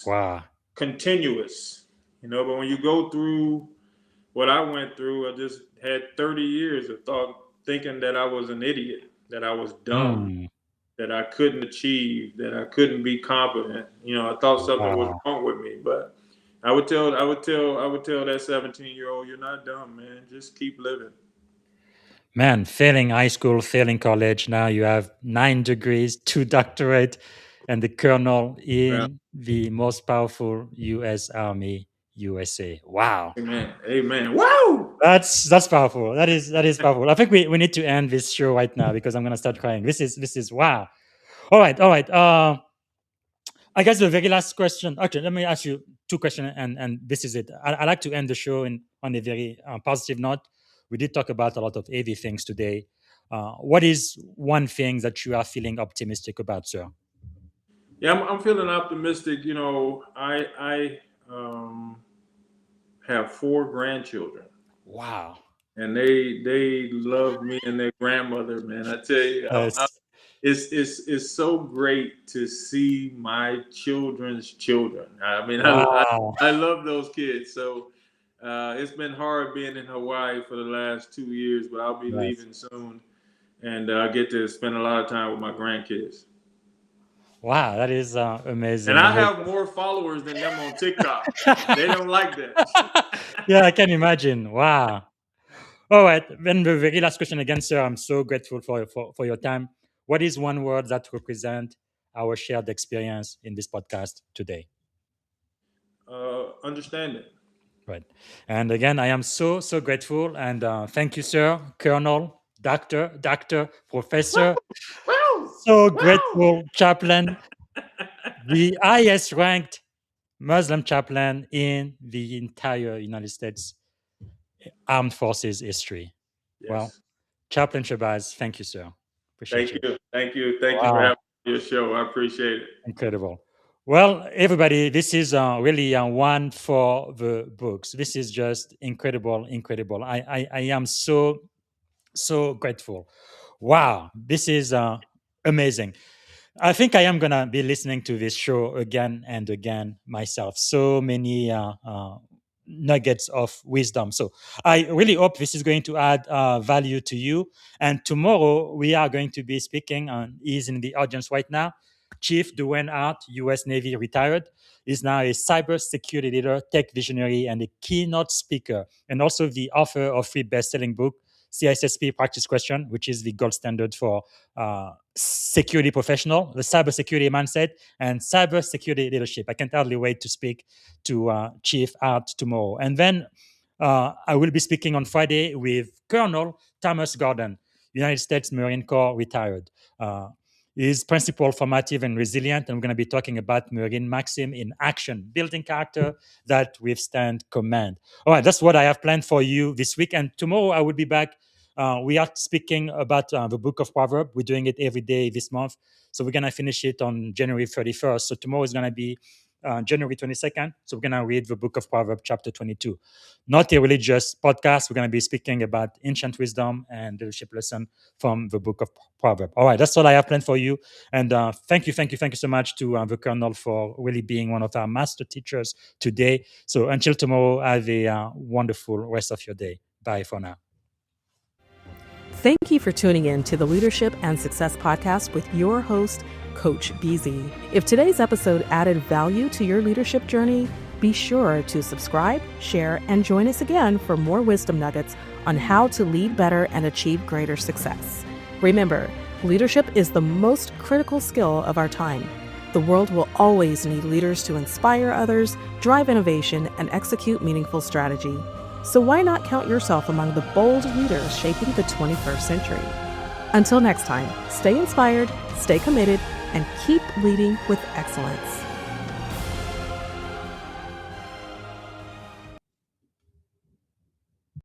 Wow. continuous. But when you go through what I went through, I just had 30 years of thinking that I was an idiot, that I was dumb, Hmm. that I couldn't achieve, that I couldn't be competent. I thought something was Wow. wrong with me, but I would tell that 17-year-old, you're not dumb, man. Just keep living. Man, failing high school, failing college. Now you have 9 degrees, 2 doctorate, and the colonel Well, in the most powerful U.S. Army, USA. Wow, amen. Amen. Woo! that's powerful. That is powerful. I think we need to end this show right now because I'm gonna start crying. This is wow. All right, all right. I guess the very last question. Actually, let me ask you two questions, and this is it. I like to end the show on a very positive note. We did talk about a lot of heavy things today. What is one thing that you are feeling optimistic about, sir? Yeah, I'm feeling optimistic. I have four grandchildren, Wow. and they love me and their grandmother. Man, I tell you, Yes. it's so great to see my children's children. I mean, Wow. I love those kids. So It's been hard being in Hawaii for the last 2 years, but I'll be Right. leaving soon, and I get to spend a lot of time with my grandkids. Wow, that is And amazing. I have more followers than them on TikTok. They don't like that. Yeah, I can imagine. Wow. All right. Then the very last question again, sir. I'm so grateful for your time. What is one word that represent our shared experience in this podcast today? Understanding. Right. And again, I am so grateful. And thank you, sir, Colonel, Doctor, Professor. Woo! So Woo! grateful, chaplain, the highest ranked Muslim chaplain in the entire United States Armed Forces history. Well, Yes. Chaplain Shabazz, thank you, sir. Appreciate Thank you. you. Thank you. Thank you for Wow, having me on your show. I appreciate it. incredible. Well, everybody, this is really one for the books. This is just incredible. I am so grateful. Wow, this is amazing. I think I am gonna be listening to this show again and again myself. So many nuggets of wisdom. So I really hope this is going to add value to you. And tomorrow we are going to be speaking. He's in the audience right now. Chief Dwayne Hart, U.S. Navy retired, is now a cybersecurity leader, tech visionary, and a keynote speaker, and also the author of three best-selling books. CISSP Practice Question, which is the gold standard for security professional, the cybersecurity mindset, and cybersecurity leadership. I can't hardly wait to speak to Chief Hart tomorrow. And then I will be speaking on Friday with Colonel Thomas Gordon, United States Marine Corps retired. Is principle formative and resilient. And we're going to be talking about Marine Maxim in action, building character that withstand command. All right, that's what I have planned for you this week. And tomorrow I will be back. We are speaking about the book of Proverbs. We're doing it every day this month. So we're going to finish it on January 31st. So tomorrow is going to be January 22nd. So we're going to read the book of Proverbs, chapter 22. Not a religious podcast. We're going to be speaking about ancient wisdom and leadership lesson from the book of Proverbs. All right, that's all I have planned for you. And thank you so much to the Colonel for really being one of our master teachers today. So until tomorrow, have a wonderful rest of your day. Bye for now. Thank you for tuning in to the Leadership and Success Podcast with your host, Coach BZ. If today's episode added value to your leadership journey, be sure to subscribe, share, and join us again for more wisdom nuggets on how to lead better and achieve greater success. Remember, leadership is the most critical skill of our time. The world will always need leaders to inspire others, drive innovation, and execute meaningful strategy. So why not count yourself among the bold leaders shaping the 21st century? Until next time, stay inspired, stay committed, and keep leading with excellence.